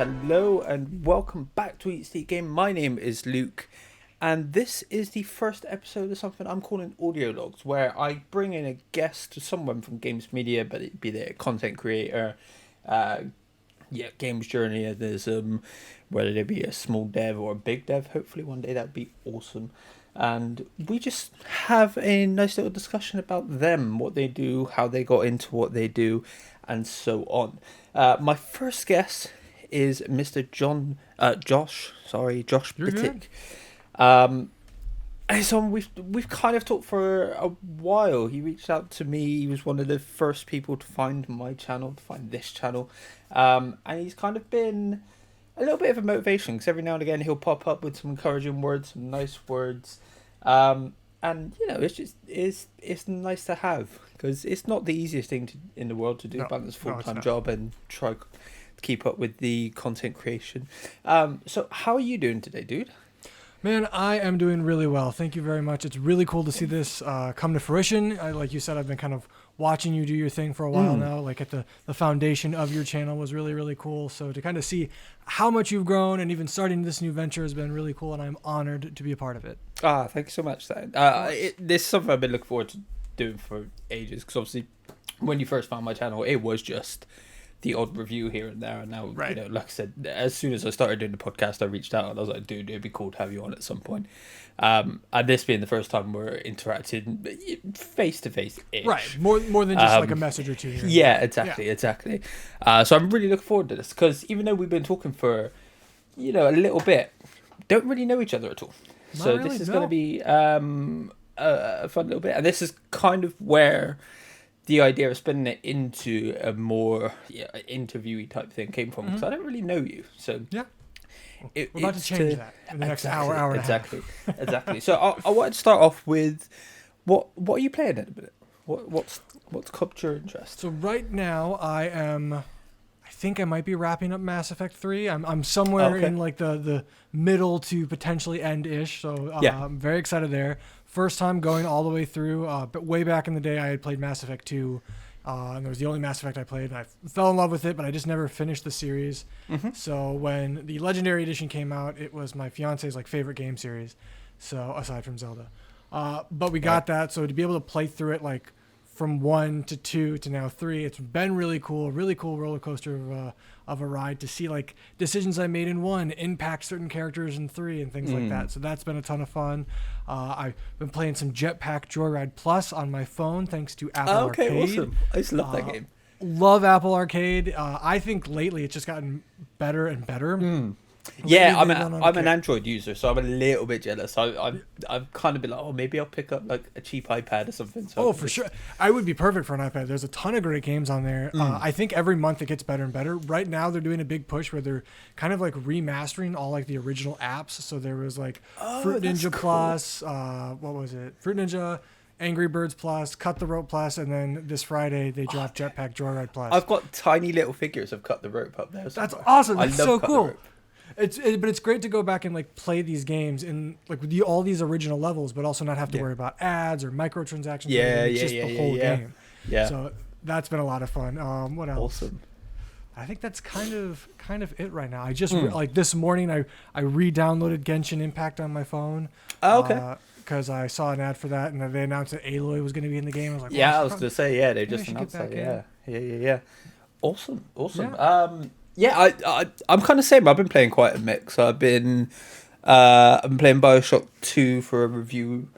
hello, and welcome back to Eat Sleep Game. My name is Luke, and this is the first episode of something I'm calling Audio Logs, where I bring in a guest, someone from games media, but it be their content creator, games journalism, whether they be a small dev or a big dev. Hopefully one day that'd be awesome. And we just have a nice little discussion about them, what they do, how they got into what they do, and so on. My first guest is Mr. Josh Bittick. And so we've kind of talked for a while. He reached out to me. He was one of the first people to find my channel, to find this channel, and he's kind of been a little bit of a motivation, because every now and again he'll pop up with some encouraging words, some nice words, and it's nice to have, because it's not the easiest thing in the world to do, balance full-time job and try to keep up with the content creation. So how are you doing today, dude? Man, I am doing really well. Thank you very much. It's really cool to see this come to fruition. Like you said, I've been kind of watching you do your thing for a while now. Like at the foundation of your channel was really, really cool. So to kind of see how much you've grown and even starting this new venture has been really cool, and I'm honored to be a part of it. Thank you so much, Dan. This is something I've been looking forward to doing for ages, because obviously when you first found my channel, it was just the odd review here and there, and now, right. Like I said, as soon as I started doing the podcast, I reached out and I was like, dude, it'd be cool to have you on at some point. And this being the first time we're interacting face to face, right? More than just like a message or two here. Yeah, exactly. So I'm really looking forward to this, because even though we've been talking for a little bit, don't really know each other at all. So this is going to be a fun little bit, and this is kind of where the idea of spinning it into a more interviewee type thing came from, because I don't really know you. So yeah, we're about to change that in the next hour and a half. Exactly. So I wanted to start off with what are you playing at a minute? What's caught your interest? So right now I think I might be wrapping up Mass Effect 3. I'm somewhere in like the middle to potentially end-ish. So I'm very excited there. First time going all the way through, but way back in the day I had played Mass Effect 2, and it was the only Mass Effect I played, and I fell in love with it, but I just never finished the series. So when the Legendary Edition came out, it was my fiance's like favorite game series, so aside from Zelda. But we got that, so to be able to play through it like from 1 to 2 to now 3, it's been really cool roller coaster of a ride to see like decisions I made in 1 impact certain characters in 3 and things like that. So that's been a ton of fun. I've been playing some Jetpack Joyride Plus on my phone thanks to Apple Arcade. Awesome. I just love that game. Love Apple Arcade. I think lately it's just gotten better and better. Yeah, I'm an Android user, so I'm a little bit jealous. I've kind of been like, maybe I'll pick up like a cheap iPad or something. So for sure. I would be perfect for an iPad. There's a ton of great games on there. I think every month it gets better and better. Right now they're doing a big push where they're kind of like remastering all like the original apps. So there was like Fruit Ninja Plus, what was it? Fruit Ninja, Angry Birds Plus, Cut the Rope Plus, and then this Friday they dropped Jetpack Joyride Plus. I've got tiny little figures of Cut the Rope up there. That's awesome. That's so cool. But it's great to go back and like play these games in like with all these original levels, but also not have to worry about ads or microtransactions. It's just the whole game. Yeah. So that's been a lot of fun. What else? Awesome. I think that's kind of it right now. I just like this morning I re-downloaded Genshin Impact on my phone. Oh, okay. Because I saw an ad for that, and then they announced that Aloy was going to be in the game. I was like, I was going to say, they just announced that. Yeah. Awesome. I'm kind of same. I've been playing quite a mix. I've been playing Bioshock 2 for a review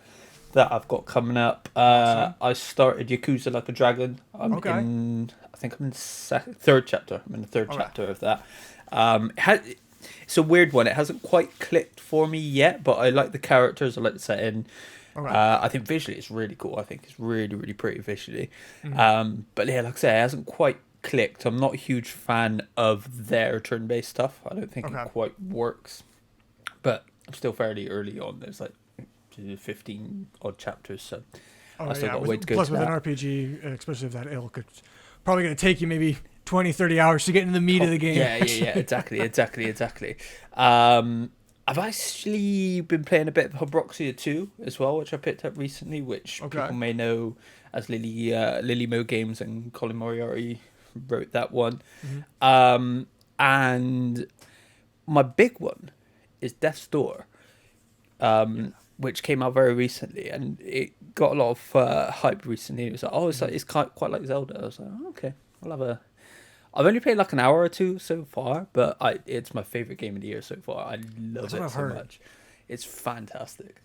that I've got coming up. I started Yakuza Like a Dragon. I think I'm in third chapter. I'm in the third chapter of that. It's a weird one. It hasn't quite clicked for me yet, but I like the characters. I like the setting. I think visually it's really cool. I think it's really, really pretty visually. But yeah, like I say, it hasn't quite clicked. I'm not a huge fan of their turn-based stuff. I don't think it quite works. But I'm still fairly early on. There's like 15 odd chapters, so I still got a way to go. Plus, with an RPG, especially of that ilk, it's probably going to take you maybe 20, 30 hours to get into the meat of the game. Yeah, exactly. I've actually been playing a bit of Hybroxia 2 as well, which I picked up recently, which people may know as Lily Mo Games, and Colin Moriarty wrote that one. And my big one is Death's Door, which came out very recently, and it got a lot of hype recently. It was like, oh, it's quite like Zelda. I was like, oh, okay, I'll have a. I've only played like an hour or two so far, but it's my favorite game of the year so far. I love it so much. It's fantastic.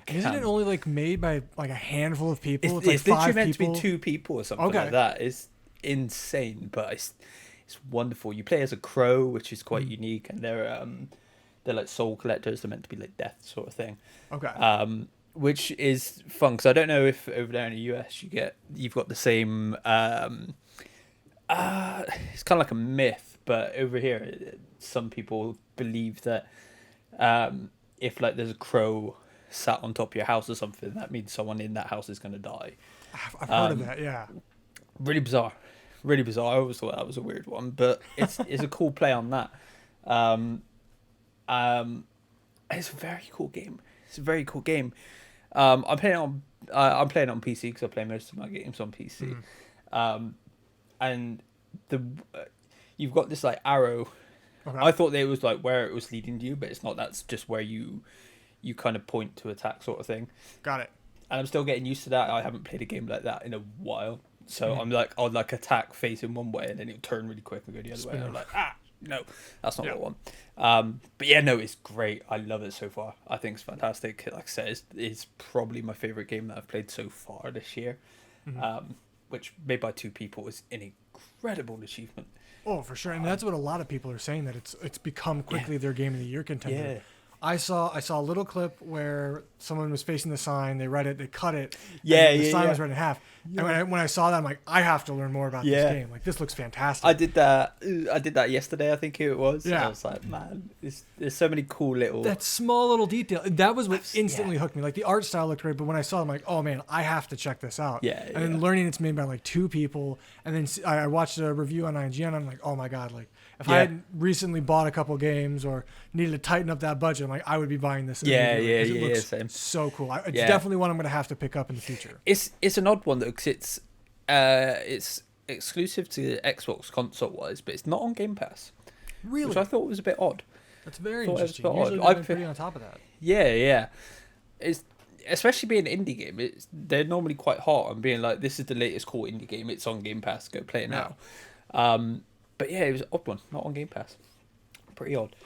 Isn't it only like made by like a handful of people? It's like literally five meant people? to be 2 people or something like that. It's insane, but it's wonderful. You play as a crow, which is quite unique, and they're like soul collectors. They're meant to be like death sort of thing. Okay. Which is fun because I don't know if over there in the US you've got the same. It's kind of like a myth, but over here, some people believe that if like there's a crow sat on top of your house or something, that means someone in that house is going to die. I've heard of that, yeah. Really bizarre. I always thought that was a weird one, but it's a cool play on that. It's a very cool game. I'm playing it on PC because I play most of my games on PC. And you've got this like arrow. Okay. I thought that it was like where it was leading you, but it's not. That's just where you kind of point to attack sort of thing. Got it. And I'm still getting used to that. I haven't played a game like that in a while, so I'm like, I'll like attack facing one way and then it'll turn really quick and go the other way. And I'm like, no, that's not what I want. But yeah, no, it's great. I love it so far. I think it's fantastic. Like I said, it's probably my favorite game that I've played so far this year. Which made by 2 people is an incredible achievement. Oh, for sure, and that's what a lot of people are saying, that it's become quickly their game of the year contender. Yeah. I saw a little clip where someone was facing the sign, they read it, they cut it, and the sign was read in half. Yeah. And when I saw that, I'm like, I have to learn more about this game. Like, this looks fantastic. I did that yesterday, I think it was. Yeah. I was like, man, there's so many cool little... That small little detail. That was what instantly hooked me. Like, the art style looked great, but when I saw it, I'm like, oh, man, I have to check this out. Yeah. And then learning it's made by, like, 2 people. And then I watched a review on IGN, and I'm like, oh, my God, like, if I had recently bought a couple games or needed to tighten up that budget, I'm like, I would be buying this. Yeah, same. So cool. It's definitely one I'm going to have to pick up in the future. It's an odd one, though, because it's exclusive to Xbox console-wise, but it's not on Game Pass. Really? Which I thought was a bit odd. That's very interesting. Usually they're pretty on top of that. Yeah. It's especially being an indie game. They're normally quite hot on being like, this is the latest cool indie game. It's on Game Pass. Go play it now. But yeah, it was an odd one. Not on Game Pass. Pretty odd.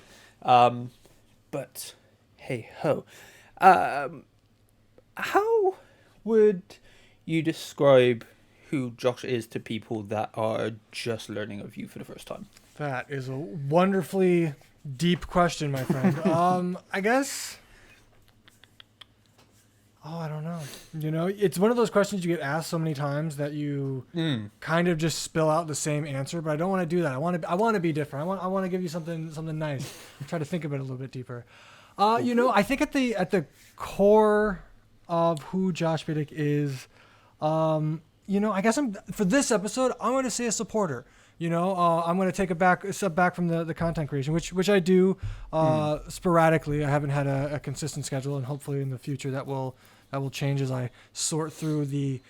But hey ho. How would you describe who Josh is to people that are just learning of you for the first time? That is a wonderfully deep question, my friend. I guess... Oh, I don't know. You know, it's one of those questions you get asked so many times that you kind of just spill out the same answer, but I don't want to do that. I want to be different. I want to give you something nice. Try to think of it a little bit deeper. You know, I think at the core of who Josh Bittick is, you know, I guess for this episode, I'm going to say a supporter. You know, I'm going to take a step back from the content creation, which I do sporadically. I haven't had a consistent schedule, and hopefully in the future that will change as I sort through the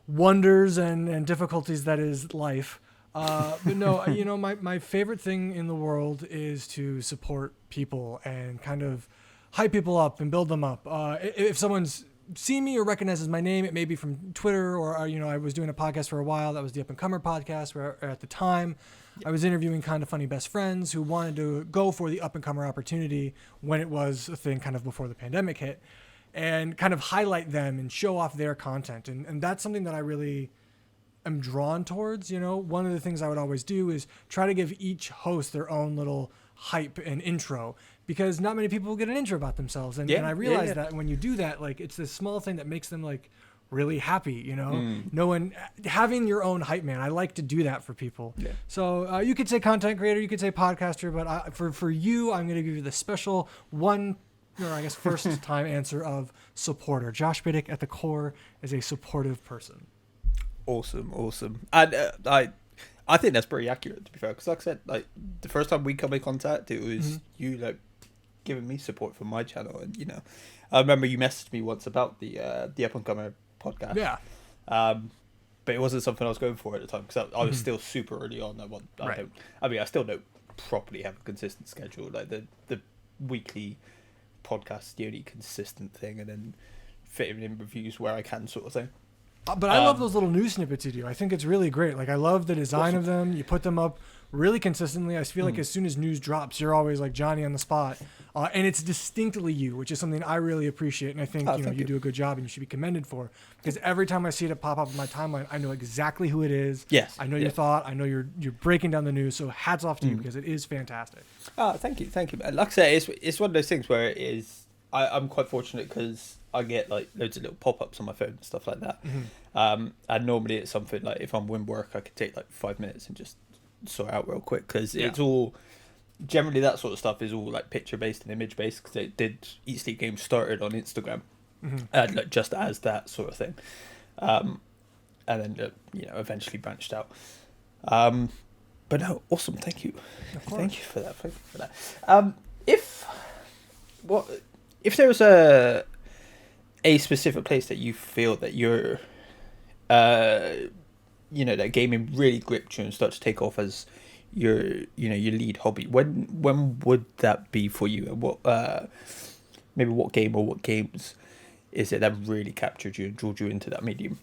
wonders and difficulties that is life. But no, you know, my favorite thing in the world is to support people and kind of hype people up and build them up. If someone's seen me or recognizes my name, it may be from Twitter or you know, I was doing a podcast for a while that was the Up and Comer podcast, where at the time I was interviewing kind of funny best friends who wanted to go for the Up and Comer opportunity when it was a thing, kind of before the pandemic hit, and kind of highlight them and show off their content, and that's something that I really am drawn towards. You know, one of the things I would always do is try to give each host their own little hype and intro, because not many people get an intro about themselves, and I realize that when you do that, like, it's this small thing that makes them like really happy, you know. No one having your own hype man. I like to do that for people. So you could say content creator, you could say podcaster, but for you, I'm going to give you the special one, or I guess first time answer of supporter. Josh Bittick at the core is a supportive person. Awesome. And I think that's pretty accurate, to be fair, because like I said, like the first time we come in contact, it was you like giving me support for my channel, and you know, I remember you messaged me once about the Up and Comer podcast. Yeah. But it wasn't something I was going for at the time, because I was still super early on. I still don't properly have a consistent schedule. Like the weekly podcast is the only consistent thing, and then fitting in reviews where I can, sort of thing. But I love those little news snippets you do. I think it's really great. Like, I love the design of them. You put them up really consistently. I feel like as soon as news drops, you're always like Johnny on the spot. And it's distinctly you, which is something I really appreciate. And I think you do a good job, and you should be commended for. Because every time I see it pop up in my timeline, I know exactly who it is. Yes. I know your thought. I know you're breaking down the news. So hats off to you, because it is fantastic. Oh, thank you. Like I say, it's one of those things where it is. I'm quite fortunate because I get like loads of little pop-ups on my phone and stuff like that. And normally it's something like, if I'm in work, I could take like 5 minutes and just sort out real quick, because it's all generally, that sort of stuff is all like picture based and image based, because it did Eat Sleep Games started on Instagram, like just as that sort of thing, and then eventually branched out. But no, awesome. Thank you for that. If there was a specific place that you feel that you're that gaming really gripped you and start to take off as your lead hobby, when would that be for you? And what maybe what game or what games is it that really captured you and drew you into that medium?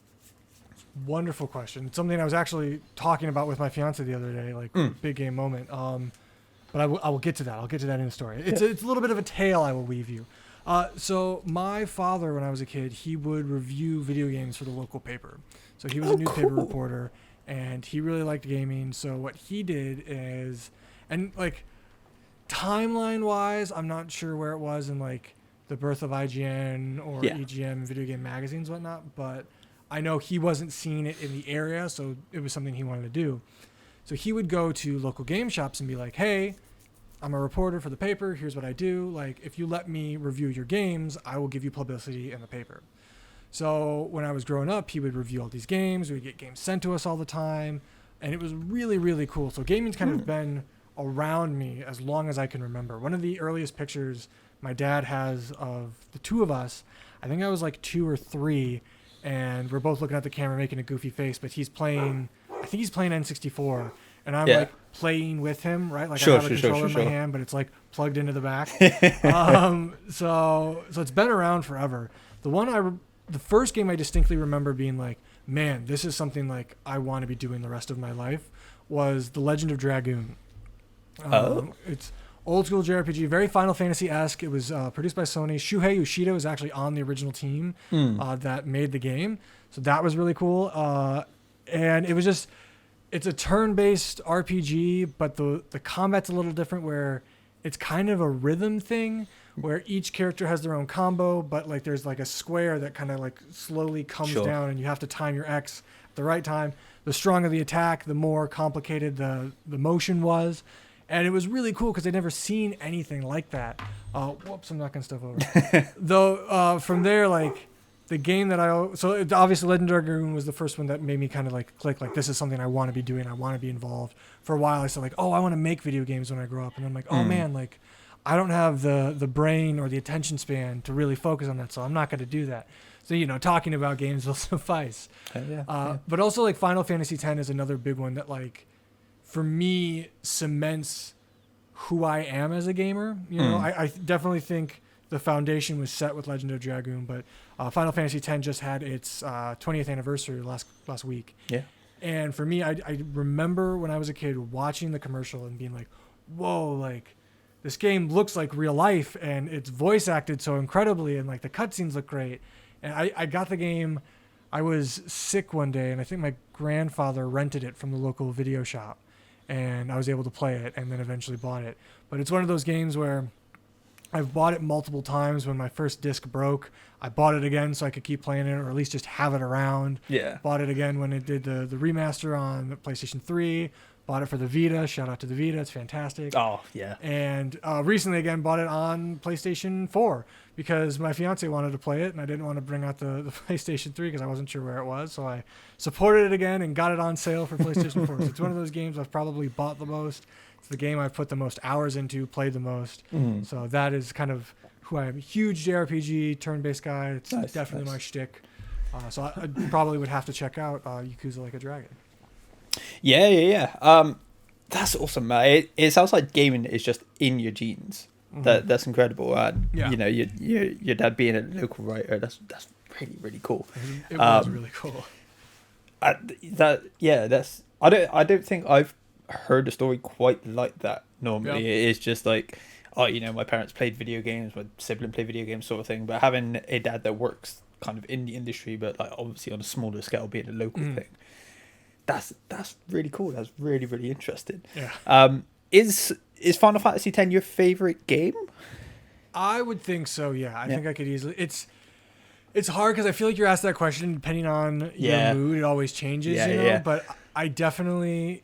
Wonderful question. It's something I was actually talking about with my fiance the other day, like big game moment. But I will get to that. I'll get to that in the story. It's a little bit of a tale I will weave you. So my father, when I was a kid, he would review video games for the local paper. So he was a newspaper reporter, and he really liked gaming. So what he did is, and like timeline wise, I'm not sure where it was in like the birth of IGN or EGM video game magazines, whatnot, but I know he wasn't seeing it in the area, so it was something he wanted to do. So he would go to local game shops and be like, hey, I'm a reporter for the paper. Here's what I do. Like, if you let me review your games, I will give you publicity in the paper. So when I was growing up, he would review all these games. We'd get games sent to us all the time. And it was really, really cool. So gaming's kind of been around me as long as I can remember. One of the earliest pictures my dad has of the two of us, I think I was like 2 or 3, and we're both looking at the camera making a goofy face, but he's playing, I think he's playing N64. And I'm like playing with him, right? Like I have a controller in my hand, but it's like plugged into the back. So it's been around forever. The first game I distinctly remember being like, man, this is something like I want to be doing the rest of my life, was The Legend of Dragoon. It's old school JRPG, very Final Fantasy-esque. It was produced by Sony. Shuhei Yoshida was actually on the original team that made the game. So that was really cool. And it was just, it's a turn-based RPG, but the combat's a little different, where it's kind of a rhythm thing where each character has their own combo, but like there's like a square that kind of like slowly comes down, and you have to time your X at the right time. The stronger the attack, the more complicated the motion was. And it was really cool because I'd never seen anything like that. Whoops, I'm knocking stuff over. Though from there, like the game that obviously Legend of Dragoon was the first one that made me kind of like click, like this is something I want to be doing. I want to be involved. For a while I said like, oh, I want to make video games when I grow up. And I'm like, oh man, like I don't have the brain or the attention span to really focus on that. So I'm not going to do that. So, talking about games will suffice. But also like Final Fantasy X is another big one that like, for me, cements who I am as a gamer. I definitely think the foundation was set with Legend of Dragoon, but Final Fantasy X just had its 20th anniversary last week. Yeah. And for me, I remember when I was a kid watching the commercial and being like, whoa, like this game looks like real life, and it's voice acted so incredibly, and like the cutscenes look great. And I got the game. I was sick one day, and I think my grandfather rented it from the local video shop, and I was able to play it and then eventually bought it. But it's one of those games where I've bought it multiple times. When my first disc broke, I bought it again so I could keep playing it, or at least just have it around. Yeah. Bought it again when it did the remaster on the PlayStation 3. Bought it for the Vita. Shout out to the Vita. It's fantastic. Oh, yeah. And recently, again, bought it on PlayStation 4 because my fiance wanted to play it, and I didn't want to bring out the PlayStation 3 because I wasn't sure where it was. So I supported it again and got it on sale for PlayStation 4. So it's one of those games I've probably bought the most. It's the game I've put the most hours into, played the most. So that is kind of who I am. Huge JRPG, turn-based guy. It's definitely my shtick. So I probably would have to check out Yakuza Like a Dragon. Yeah. That's awesome, man. It sounds like gaming is just in your genes. That's incredible. And you know, your dad being a local writer, that's really, really cool. It was really cool. I don't think I've heard a story quite like that normally. Yep. It is just like, oh, you know, my parents played video games, my sibling played video games, sort of thing. But having a dad that works kind of in the industry, but like obviously on a smaller scale, being a local thing, that's really cool. That's really, really interesting. Yeah. Is Final Fantasy X your favorite game? I would think so. Yeah, I think I could easily. It's hard because I feel like you're asked that question depending on your mood. It always changes, you know. But I definitely,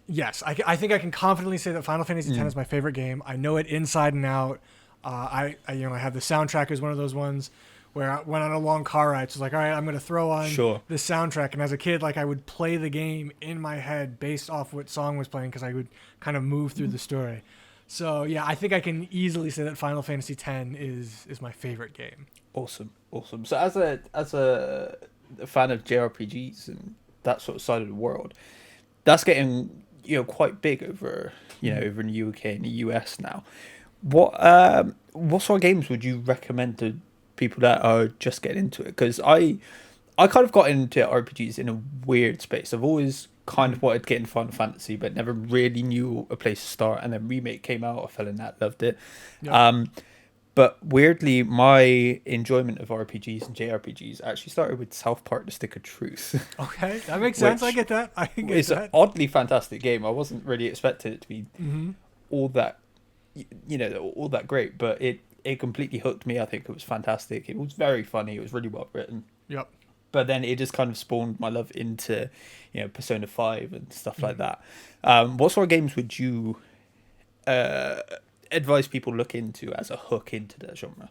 yes, I think I can confidently say that Final Fantasy X is my favorite game. I know it inside and out. I have the soundtrack as one of those ones where I went on a long car ride. So it's like, all right, I'm going to throw on the soundtrack. And as a kid, like I would play the game in my head based off what song was playing because I would kind of move through the story. So yeah, I think I can easily say that Final Fantasy X is my favorite game. Awesome. So as a fan of JRPGs and that sort of side of the world, that's getting quite big over over in the UK and the US now. What sort of games would you recommend to people that are just getting into it? Because I kind of got into RPGs in a weird space. I've always kind of wanted to get into Final Fantasy, but never really knew a place to start. And then Remake came out. I fell in that, loved it. Yep. But weirdly, my enjoyment of RPGs and JRPGs actually started with South Park: The Stick of Truth. Okay, that makes sense. I get that. It's an oddly fantastic game. I wasn't really expecting it to be all that, all that great, but it completely hooked me. I think it was fantastic. It was very funny. It was really well written. Yep. But then it just kind of spawned my love into, Persona 5 and stuff like that. What sort of games would you advise people look into as a hook into that genre?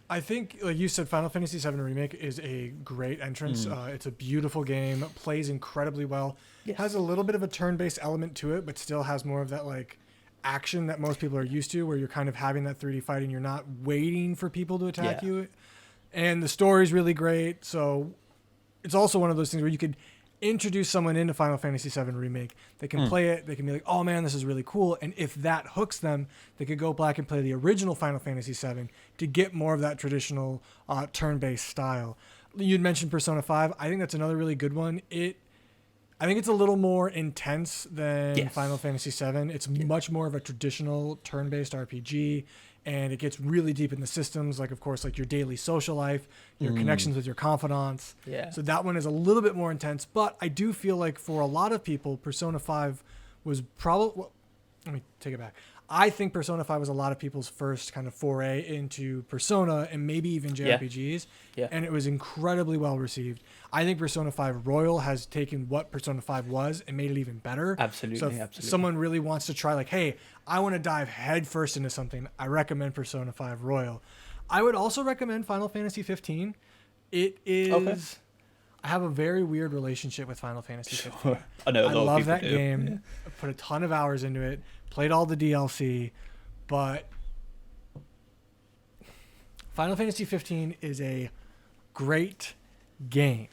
I think, like you said, Final Fantasy VII Remake is a great entrance. It's a beautiful game, plays incredibly well. Yes. Has a little bit of a turn-based element to it, but still has more of that like action that most people are used to, where you're kind of having that 3D fight and you're not waiting for people to attack you. And the story's really great, so it's also one of those things where you could introduce someone into Final Fantasy VII Remake. They can play it. They can be like, oh, man, this is really cool. And if that hooks them, they could go back and play the original Final Fantasy VII to get more of that traditional turn-based style. You'd mentioned Persona 5. I think that's another really good one. I think it's a little more intense than Final Fantasy VII. It's much more of a traditional turn-based RPG, and it gets really deep in the systems, like, of course, like your daily social life, your connections with your confidants. Yeah. So that one is a little bit more intense, but I do feel like for a lot of people, Persona 5 was probably... Well, let me take it back. I think Persona 5 was a lot of people's first kind of foray into Persona and maybe even JRPGs, and it was incredibly well received. I think Persona 5 Royal has taken what Persona 5 was and made it even better. Absolutely, so if someone really wants to try, like, hey, I want to dive headfirst into something, I recommend Persona 5 Royal. I would also recommend Final Fantasy 15. It is... Okay. I have a very weird relationship with Final Fantasy 15. I know. I love that game. Yeah. I put a ton of hours into it. Played all the DLC, but Final Fantasy 15 is a great game.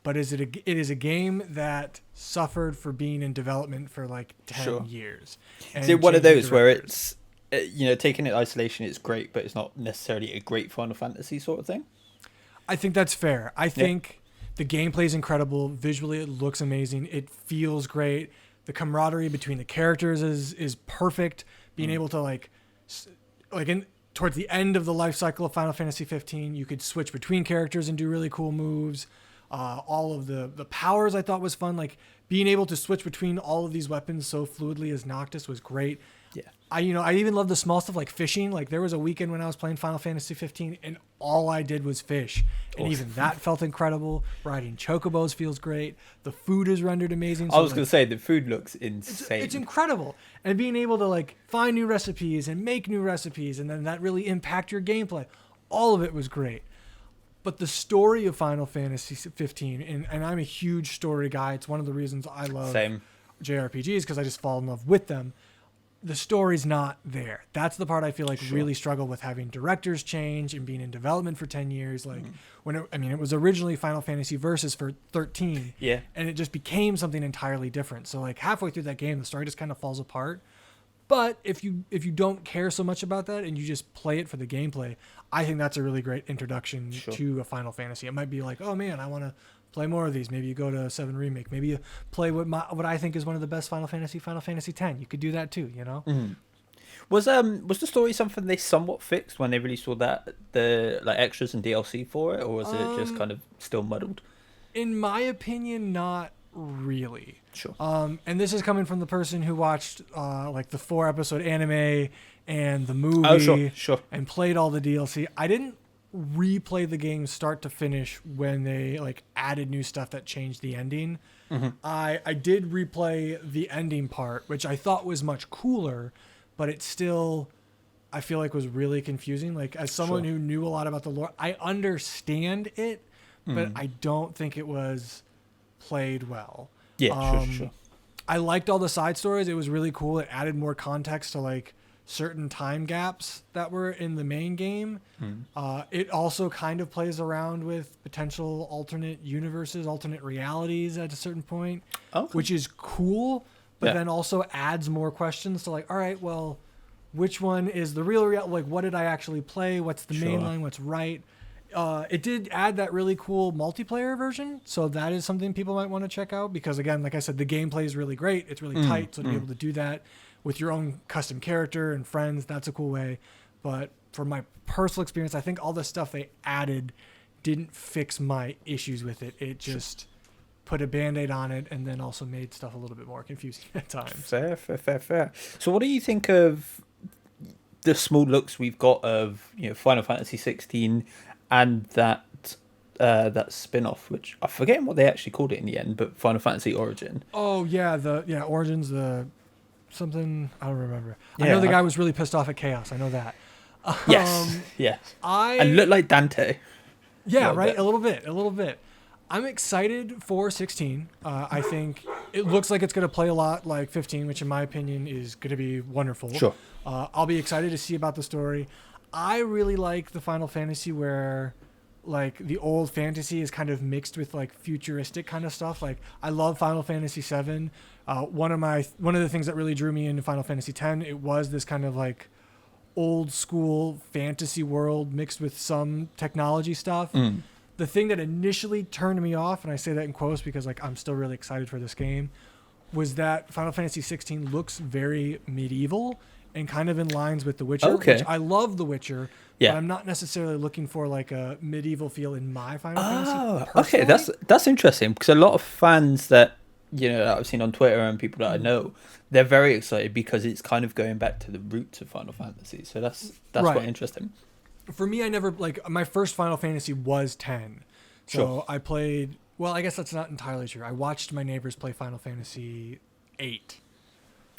But it is a game that suffered for being in development for like 10 years. Is it one of those where it's, taking it in isolation, it's great, but it's not necessarily a great Final Fantasy sort of thing? I think that's fair. I think the gameplay is incredible. Visually, it looks amazing. It feels great. The camaraderie between the characters is perfect. Being able to towards the end of the life cycle of Final Fantasy 15, you could switch between characters and do really cool moves. All of the powers I thought was fun. Like being able to switch between all of these weapons so fluidly as Noctis was great. Yeah. I even love the small stuff like fishing. Like there was a weekend when I was playing Final Fantasy 15 and all I did was fish. And even that felt incredible. Riding chocobos feels great. The food is rendered amazing. So I was going to say the food looks insane. It's incredible. And being able to like find new recipes and make new recipes and then that really impact your gameplay. All of it was great. But the story of Final Fantasy 15, and I'm a huge story guy. It's one of the reasons I love JRPGs because I just fall in love with them. the story's not there. That's the part I feel like really struggle with having directors change and being in development for 10 years. Like it was originally Final Fantasy Versus for 13. Yeah. And it just became something entirely different. So like halfway through that game, the story just kind of falls apart. But if you don't care so much about that and you just play it for the gameplay, I think that's a really great introduction to a Final Fantasy. It might be like, oh man, I want to play more of these. Maybe you go to 7 Remake. Maybe you play what I think is one of the best Final Fantasy 10. You could do that too, you know? Mm-hmm. Was the story something they somewhat fixed when they released all the like extras and DLC for it, or was it just kind of still muddled? In my opinion, not really. Sure. And this is coming from the person who watched like the 4-episode anime and the movie and played all the DLC. I didn't replay the game start to finish when they like added new stuff that changed the ending. Mm-hmm. I did replay the ending part, which I thought was much cooler, but it still I feel like was really confusing. Like as someone who knew a lot about the lore, I understand it, but I don't think it was played well. Yeah, sure. I liked all the side stories. It was really cool. It added more context to like certain time gaps that were in the main game. It also kind of plays around with potential alternate universes, alternate realities at a certain point, which is cool, but then also adds more questions to like, all right, well, which one is the real reality? Like, what did I actually play? What's the main line? What's right? It did add that really cool multiplayer version, so that is something people might want to check out because, again, like I said, the gameplay is really great. It's really tight, so to be able to do that with your own custom character and friends, that's a cool way. But for my personal experience, I think all the stuff they added didn't fix my issues with it. It just put a Band-Aid on it and then also made stuff a little bit more confusing at times. Fair. So what do you think of the small looks we've got of Final Fantasy 16 and that spin-off, which I'm forgetting what they actually called it in the end, but Final Fantasy Origin. Oh yeah, Origin's the something I don't remember. I know the guy was really pissed off at Chaos. I know that. Yes. And looked like Dante. Yeah, right. A little bit. I'm excited for 16. I think it looks like it's going to play a lot like 15, which in my opinion is going to be wonderful. Sure. I'll be excited to see about the story. I really like the Final Fantasy where like the old fantasy is kind of mixed with like futuristic kind of stuff. Like I love Final Fantasy 7. One of the things that really drew me into Final Fantasy 10, it was this kind of like old school fantasy world mixed with some technology stuff. The thing that initially turned me off, and I say that in quotes because like I'm still really excited for this game, was that Final Fantasy 16 looks very medieval and kind of in lines with The Witcher, which I love The Witcher, but I'm not necessarily looking for like a medieval feel in my Final Fantasy personally. Okay, that's interesting because a lot of fans that that I've seen on Twitter and people that I know, they're very excited because it's kind of going back to the roots of Final Fantasy. So that's quite interesting. For me, I never my first Final Fantasy was 10. So I played, well, I guess that's not entirely true. I watched my neighbors play Final Fantasy 8.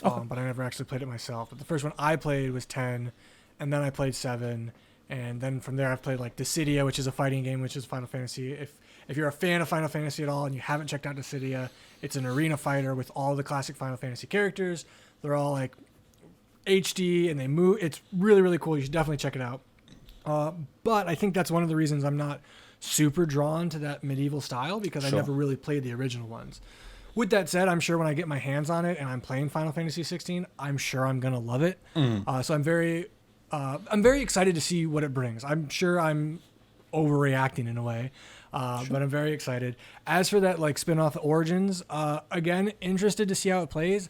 But I never actually played it myself. But the first one I played was 10, and then I played 7, and then from there I've played like Dissidia, which is a fighting game, which is Final Fantasy. If you're a fan of Final Fantasy at all and you haven't checked out Dissidia, it's an arena fighter with all the classic Final Fantasy characters. They're all like HD and they move. It's really, really cool. You should definitely check it out. But I think that's one of the reasons I'm not super drawn to that medieval style because I never really played the original ones. With that said, I'm sure when I get my hands on it and I'm playing Final Fantasy 16, I'm sure I'm gonna love it. So I'm very excited to see what it brings. I'm sure I'm overreacting in a way, but I'm very excited. As for that like spin-off Origins, again, interested to see how it plays.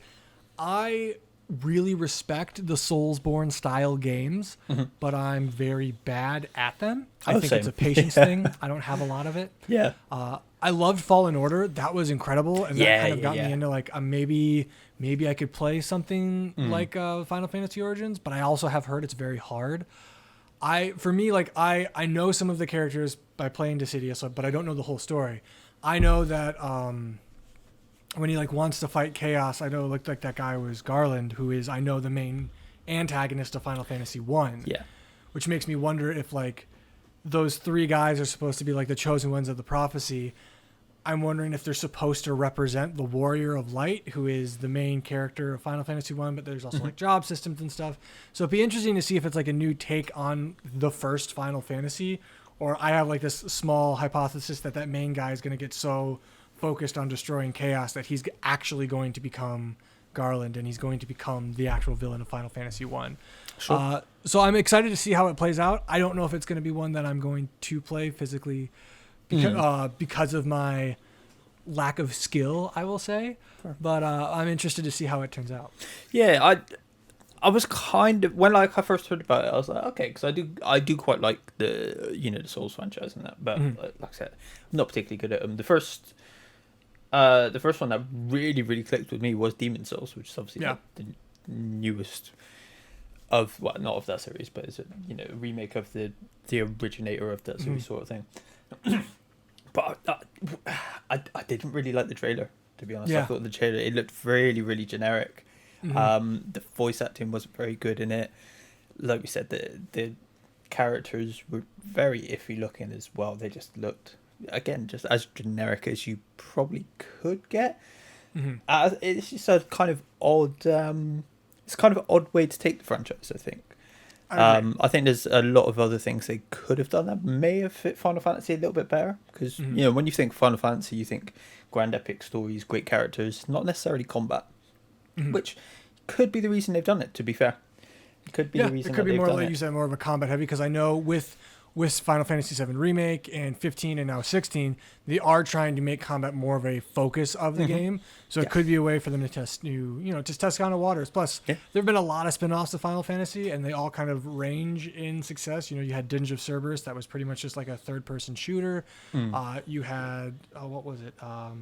I really respect the Soulsborne style games, but I'm very bad at them. I think it's a patience thing. I don't have a lot of it. Yeah. I loved Fallen Order. That was incredible, and that kind of got me into like maybe I could play something like Final Fantasy Origins, but I also have heard it's very hard. I know some of the characters by playing Dissidia, but I don't know the whole story. I know that when he like wants to fight Chaos, I know it looked like that guy was Garland, who is I know the main antagonist of Final Fantasy 1. Yeah. Which makes me wonder if like those three guys are supposed to be like the chosen ones of the prophecy. I'm wondering if they're supposed to represent the Warrior of Light, who is the main character of Final Fantasy 1, but there's also like job systems and stuff. So it'd be interesting to see if it's like a new take on the first Final Fantasy, or I have like this small hypothesis that main guy is going to get so focused on destroying chaos that he's actually going to become Garland, and he's going to become the actual villain of Final Fantasy 1. Sure. So I'm excited to see how it plays out. I don't know if it's going to be one that I'm going to play physically because of my lack of skill, I will say. Sure. But I'm interested to see how it turns out. Yeah, I was kind of, when like I first heard about it, I was like, okay, because I do quite like the the Souls franchise and that, but like I said, I'm not particularly good at them. The first one that really really clicked with me was Demon Souls, which is obviously like the newest of, well, not of that series, but it's a remake of the originator of that series sort of thing. But I didn't really like the trailer, to be honest. I thought the trailer, it looked really really generic. The voice acting wasn't very good in it. Like we said, the characters were very iffy looking as well. They just looked, again, just as generic as you probably could get. It's just a kind of odd it's kind of an odd way to take the franchise, I think. I think there's a lot of other things they could have done that may have fit Final Fantasy a little bit better, because when you think Final Fantasy, you think grand epic stories, great characters, not necessarily combat. Which could be the reason they've done it, to be fair. It could be the reason it could be more, like it. you said, more of a combat heavy, because I know with Final Fantasy 7 Remake and 15 and now 16, they are trying to make combat more of a focus of the game. So it could be a way for them to test just test kind of waters. Plus, there have been a lot of spin-offs of Final Fantasy, and they all kind of range in success. You had Dinge of Cerberus, that was pretty much just like a third-person shooter. You had, what was it? I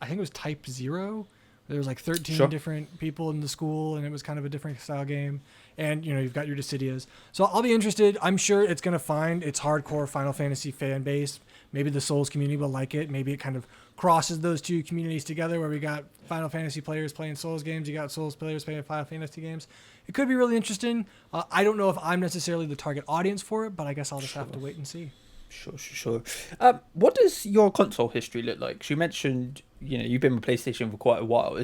think it was Type 0. There was like 13 different people in the school, and it was kind of a different style game. And, you've got your Dissidias. So I'll be interested. I'm sure it's going to find its hardcore Final Fantasy fan base. Maybe the Souls community will like it. Maybe it kind of crosses those two communities together, where we got Final Fantasy players playing Souls games. You got Souls players playing Final Fantasy games. It could be really interesting. I don't know if I'm necessarily the target audience for it, but I guess I'll just have to wait and see. Sure. What does your console history look like? You mentioned, you've been with PlayStation for quite a while.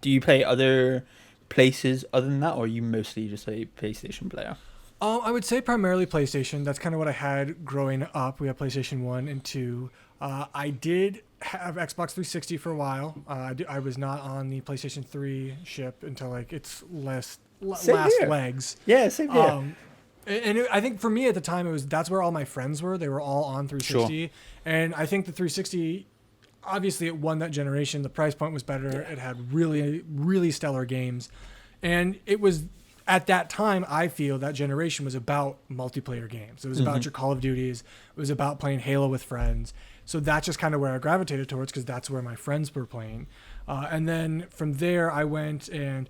Do you play other places other than that, or are you mostly just a PlayStation player? I would say primarily PlayStation. That's kind of what I had growing up. We had PlayStation 1 and 2. I did have Xbox 360 for a while. I was not on the PlayStation 3 ship until like its last legs. Yeah, same here. I think for me at the time, that's where all my friends were. They were all on 360. And I think the 360, obviously it won that generation. The price point was better. It had really, really stellar games. And it was, at that time, I feel that generation was about multiplayer games. It was about your Call of Duties. It was about playing Halo with friends. So that's just kind of where I gravitated towards, because that's where my friends were playing. And then from there, I went and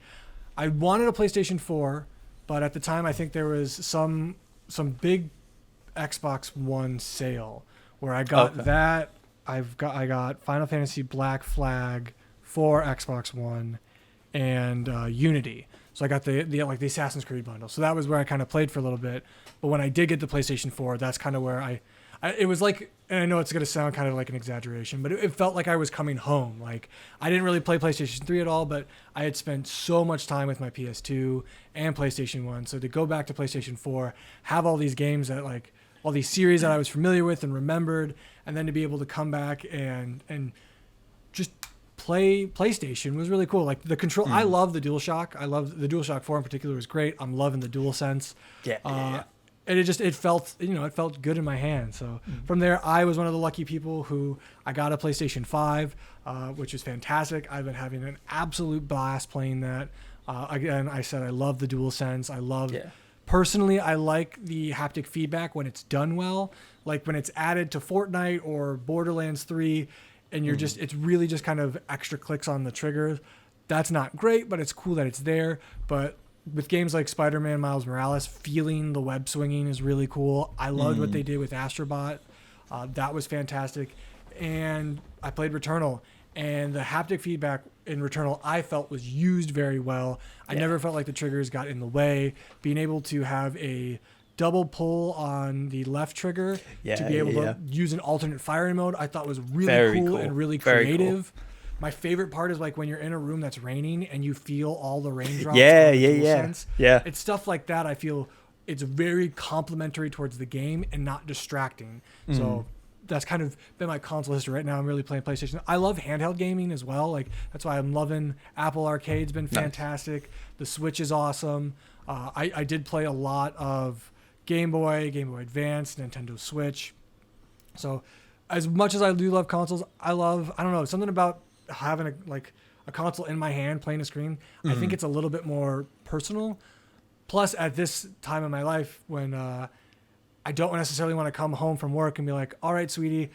I wanted a PlayStation 4. But at the time, I think there was some big Xbox One sale where I got that. I got Final Fantasy Black Flag for Xbox One and Unity. So I got the Assassin's Creed bundle. So that was where I kind of played for a little bit. But when I did get the PlayStation 4, that's kind of where it was like, and I know it's going to sound kind of like an exaggeration, but it felt like I was coming home. Like, I didn't really play PlayStation 3 at all, but I had spent so much time with my PS2 and PlayStation 1. So to go back to PlayStation 4, have all these games that, like, all these series that I was familiar with and remembered, and then to be able to come back and just play PlayStation was really cool. Like, the control, I love the DualShock. I love the DualShock 4 in particular was great. I'm loving the DualSense. Yeah. And it felt good in my hand. So from there, I was one of the lucky people who I got a PlayStation 5, which is fantastic. I've been having an absolute blast playing that. Again, I said I love the DualSense. Personally, I like the haptic feedback when it's done well. Like when it's added to Fortnite or Borderlands 3, and you're it's really just kind of extra clicks on the trigger. That's not great, but it's cool that it's there. But with games like Spider-Man Miles Morales, feeling the web swinging is really cool. I loved what they did with Astrobot. That was fantastic. And I played Returnal, and the haptic feedback in Returnal I felt was used very well. I never felt like the triggers got in the way. Being able to have a double pull on the left trigger to be able to use an alternate firing mode, I thought was really cool and really creative. Cool. My favorite part is like when you're in a room that's raining and you feel all the raindrops. Yeah. It's stuff like that. I feel it's very complimentary towards the game and not distracting. So that's kind of been my console history. Right now I'm really playing PlayStation. I love handheld gaming as well. Like that's why I'm loving Apple Arcade's been fantastic. Nice. The Switch is awesome. I did play a lot of Game Boy Advance, Nintendo Switch. So as much as I do love consoles, I don't know, something about having a console in my hand playing a screen. I think it's a little bit more personal. Plus at this time in my life when I don't necessarily want to come home from work and be like, all right, sweetie,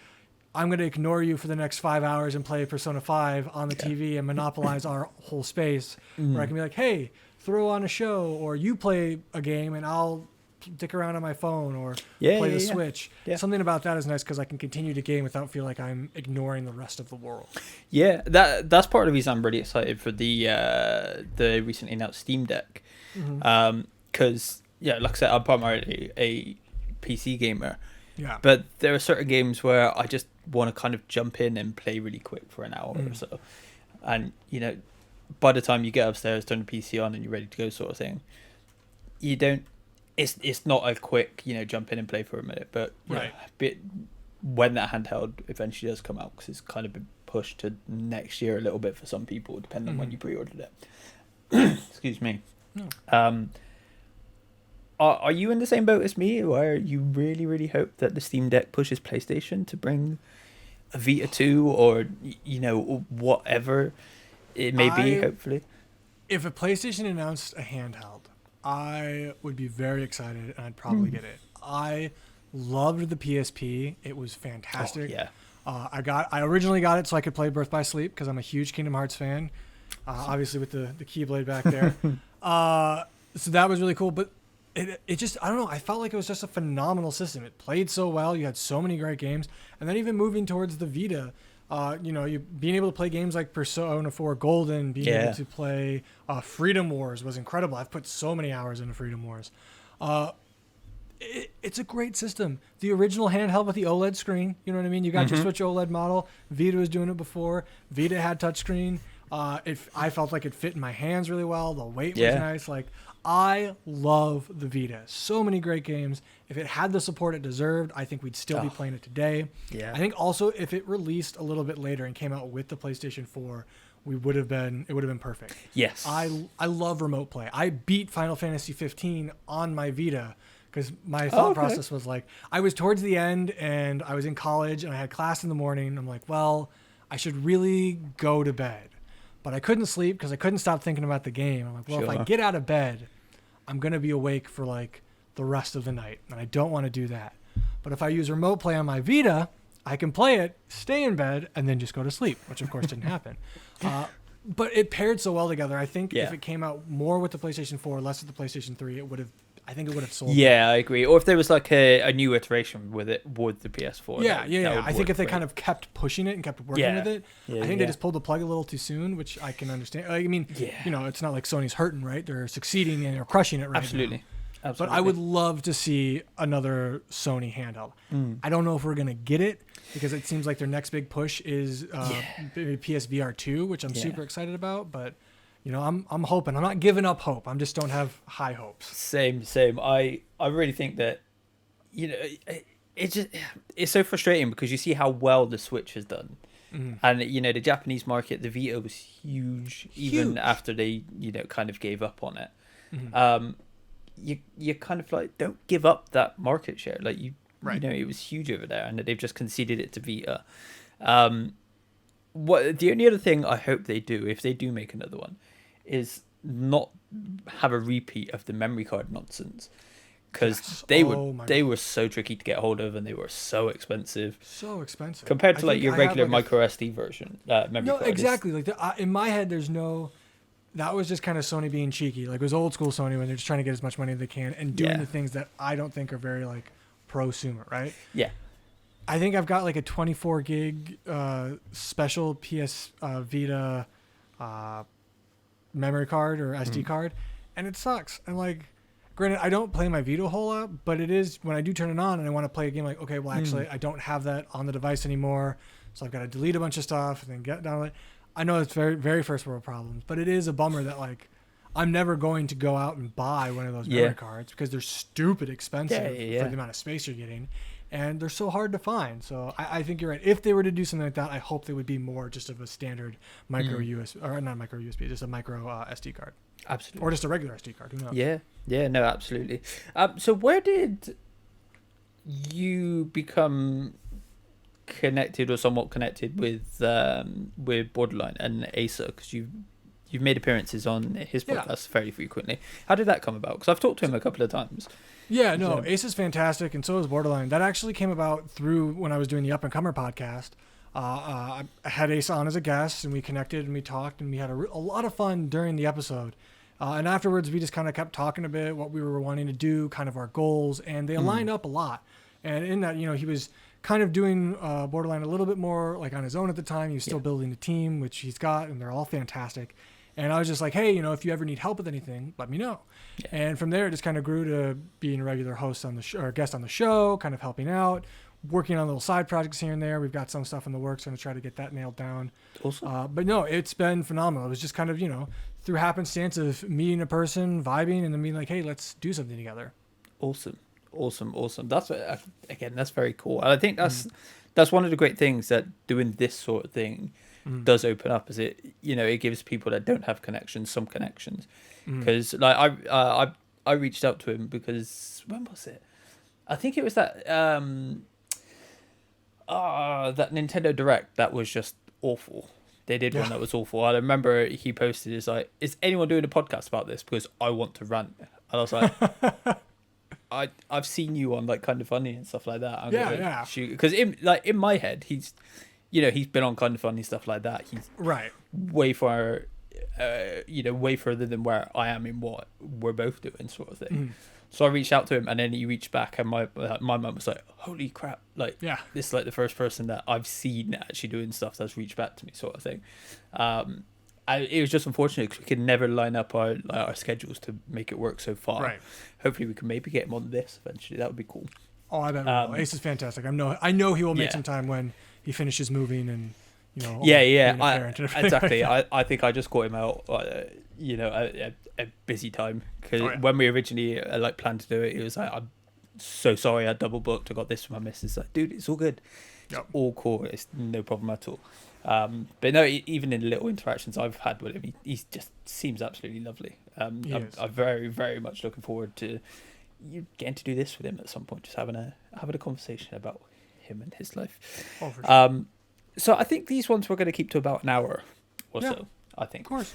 I'm going to ignore you for the next 5 hours and play Persona 5 on the TV and monopolize our whole space. Where I can be like, hey, throw on a show, or you play a game and I'll dick around on my phone or play the Switch. Something about that is nice because I can continue to game without feel like I'm ignoring the rest of the world. Yeah, that's part of the reason I'm really excited for the recently announced Steam Deck. Because like I said, I'm primarily a PC gamer. Yeah. But there are certain games where I just want to kind of jump in and play really quick for an hour or so. And by the time you get upstairs, turn the PC on and you're ready to go sort of thing, you don't it's not a quick jump in and play for a minute, but when that handheld eventually does come out, because it's kind of been pushed to next year a little bit for some people depending on when you pre-ordered it. Excuse me. Are you in the same boat as me, where you really, really hope that the Steam Deck pushes PlayStation to bring a Vita 2 or whatever it may be, hopefully? If a PlayStation announced a handheld, I would be very excited and I'd probably get it. I loved the PSP. It was fantastic. I originally got it so I could play Birth by Sleep because I'm a huge Kingdom Hearts fan. Obviously with the Keyblade back there. So that was really cool, but it just, I don't know, I felt like it was just a phenomenal system. It played so well. You had so many great games. And then even moving towards the Vita, you being able to play games like Persona 4 Golden, being able to play Freedom Wars was incredible. I've put so many hours into Freedom Wars. It's a great system. The original handheld with the OLED screen, you know what I mean? You got your Switch OLED model. Vita was doing it before. Vita had touchscreen. I felt like it fit in my hands really well. The weight was nice. Like, I love the Vita. So many great games. If it had the support it deserved, I think we'd still be playing it today. Yeah. I think also if it released a little bit later and came out with the PlayStation 4, it would have been perfect. Yes. I love remote play. I beat Final Fantasy 15 on my Vita because my thought process was like, I was towards the end and I was in college and I had class in the morning. I'm like, well, I should really go to bed. But I couldn't sleep because I couldn't stop thinking about the game. I'm like, well, if I get out of bed, I'm going to be awake for like the rest of the night. And I don't want to do that. But if I use remote play on my Vita, I can play it, stay in bed, and then just go to sleep, which of course didn't happen. But it paired so well together. I think if it came out more with the PlayStation 4, less with the PlayStation 3, I think it would have sold. Yeah, I agree. Or if there was like a new iteration with the PS4. Yeah. I think if they kind of kept pushing it and kept working with it, I think they just pulled the plug a little too soon, which I can understand. I mean, it's not like Sony's hurting, right? They're succeeding and they're crushing it right now. Absolutely. But I would love to see another Sony handheld. I don't know if we're going to get it because it seems like their next big push is PSVR 2, which I'm super excited about, but I'm hoping. I'm not giving up hope. I just don't have high hopes. Same. I really think that, it's so frustrating because you see how well the Switch has done. And, the Japanese market, the Vita was huge. Even after they, kind of gave up on it. You kind of like, don't give up that market share. Like it was huge over there and they've just conceded it to Vita. The only other thing I hope they do, if they do make another one, is not have a repeat of the memory card nonsense, because they were so tricky to get hold of and they were so expensive compared to like your regular micro SD version memory card. Exactly. Like in my head that was just kind of Sony being cheeky. Like it was old school Sony when they're just trying to get as much money as they can and doing the things that I don't think are very like prosumer, right? Yeah. I think I've got like a 24 gig special PS Vita memory card or SD card, and it sucks. And like, Granted, I don't play my Vita a whole lot, but it is when I do turn it on and I want to play a game like, okay, well, actually, I don't have that on the device anymore, so I've got to delete a bunch of stuff and then get download it. I know it's very, very first world problems, but it is a bummer that like I'm never going to go out and buy one of those memory cards because they're stupid expensive for the amount of space you're getting, and they're so hard to find. So I think you're right. If they were to do something like that, I hope they would be more just of a standard micro USB, or not micro USB, just a micro SD card. Absolutely. Or just a regular SD card. Who knows? Yeah, no, absolutely. So where did you become connected or somewhat connected with Borderline and Asa? Because you've made appearances on his podcast fairly frequently. How did that come about? Because I've talked to him a couple of times. Yeah, no, Asa's fantastic, and so is Borderline. That actually came about through when I was doing the Up and Comer podcast. I had Asa on as a guest, and we connected, and we talked, and we had a lot of fun during the episode. And afterwards, we just kind of kept talking a bit, what we were wanting to do, kind of our goals, and they aligned up a lot. And in that, he was kind of doing Borderline a little bit more like on his own at the time. He was still building a team, which he's got, and they're all fantastic. And I was just like, hey, if you ever need help with anything, let me know. Yeah. And from there, it just kind of grew to being a regular host on the show, or guest on the show, kind of helping out, working on little side projects here and there. We've got some stuff in the works. I'm going to try to get that nailed down. Awesome. But no, it's been phenomenal. It was just kind of, through happenstance of meeting a person, vibing, and then being like, hey, let's do something together. Awesome. That's very cool. And I think that's one of the great things that doing this sort of thing does open up, is it it gives people that don't have connections some connections. Because like I reached out to him because when was it? I think it was that that Nintendo Direct that was just awful. They did one that was awful. I remember he posted, "Is like, is anyone doing a podcast about this? Because I want to rant." And I was like, I've seen you on like Kind of Funny and stuff like that. I'm gonna shoot, because in my head he's been on Kind of Funny stuff like that. He's way far, way further than where I am in what we're both doing, sort of thing. So I reached out to him, and then he reached back, and my mum was like, "Holy crap! Like, this is like the first person that I've seen actually doing stuff that's reached back to me," sort of thing. It was just unfortunate because we could never line up our schedules to make it work so far. Right. Hopefully, we can maybe get him on this eventually. That would be cool. Oh, I bet we will. Ace is fantastic. I know he will make some time when he finishes moving and exactly. I think I just caught him out a busy time, because when we originally planned to do it, he was like, "I'm so sorry, I double booked. I got this from my missus." Like, dude, it's all good. It's all cool. It's no problem at all. But no, even in the little interactions I've had with him, he just seems absolutely lovely. I'm very, very much looking forward to you getting to do this with him at some point, just having a conversation about him and his life. Oh, for sure. So I think these ones we're going to keep to about an hour or so. I think. Of course.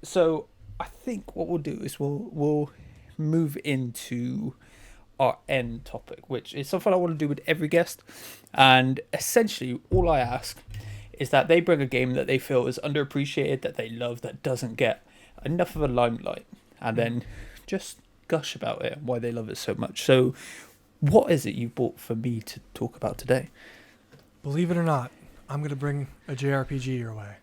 So I think what we'll do is we'll move into our end topic, which is something I want to do with every guest. And essentially, all I ask is that they bring a game that they feel is underappreciated, that they love, that doesn't get enough of a limelight, and then just gush about it and why they love it so much. So what is it you bought for me to talk about today? Believe it or not, I'm going to bring a JRPG your way.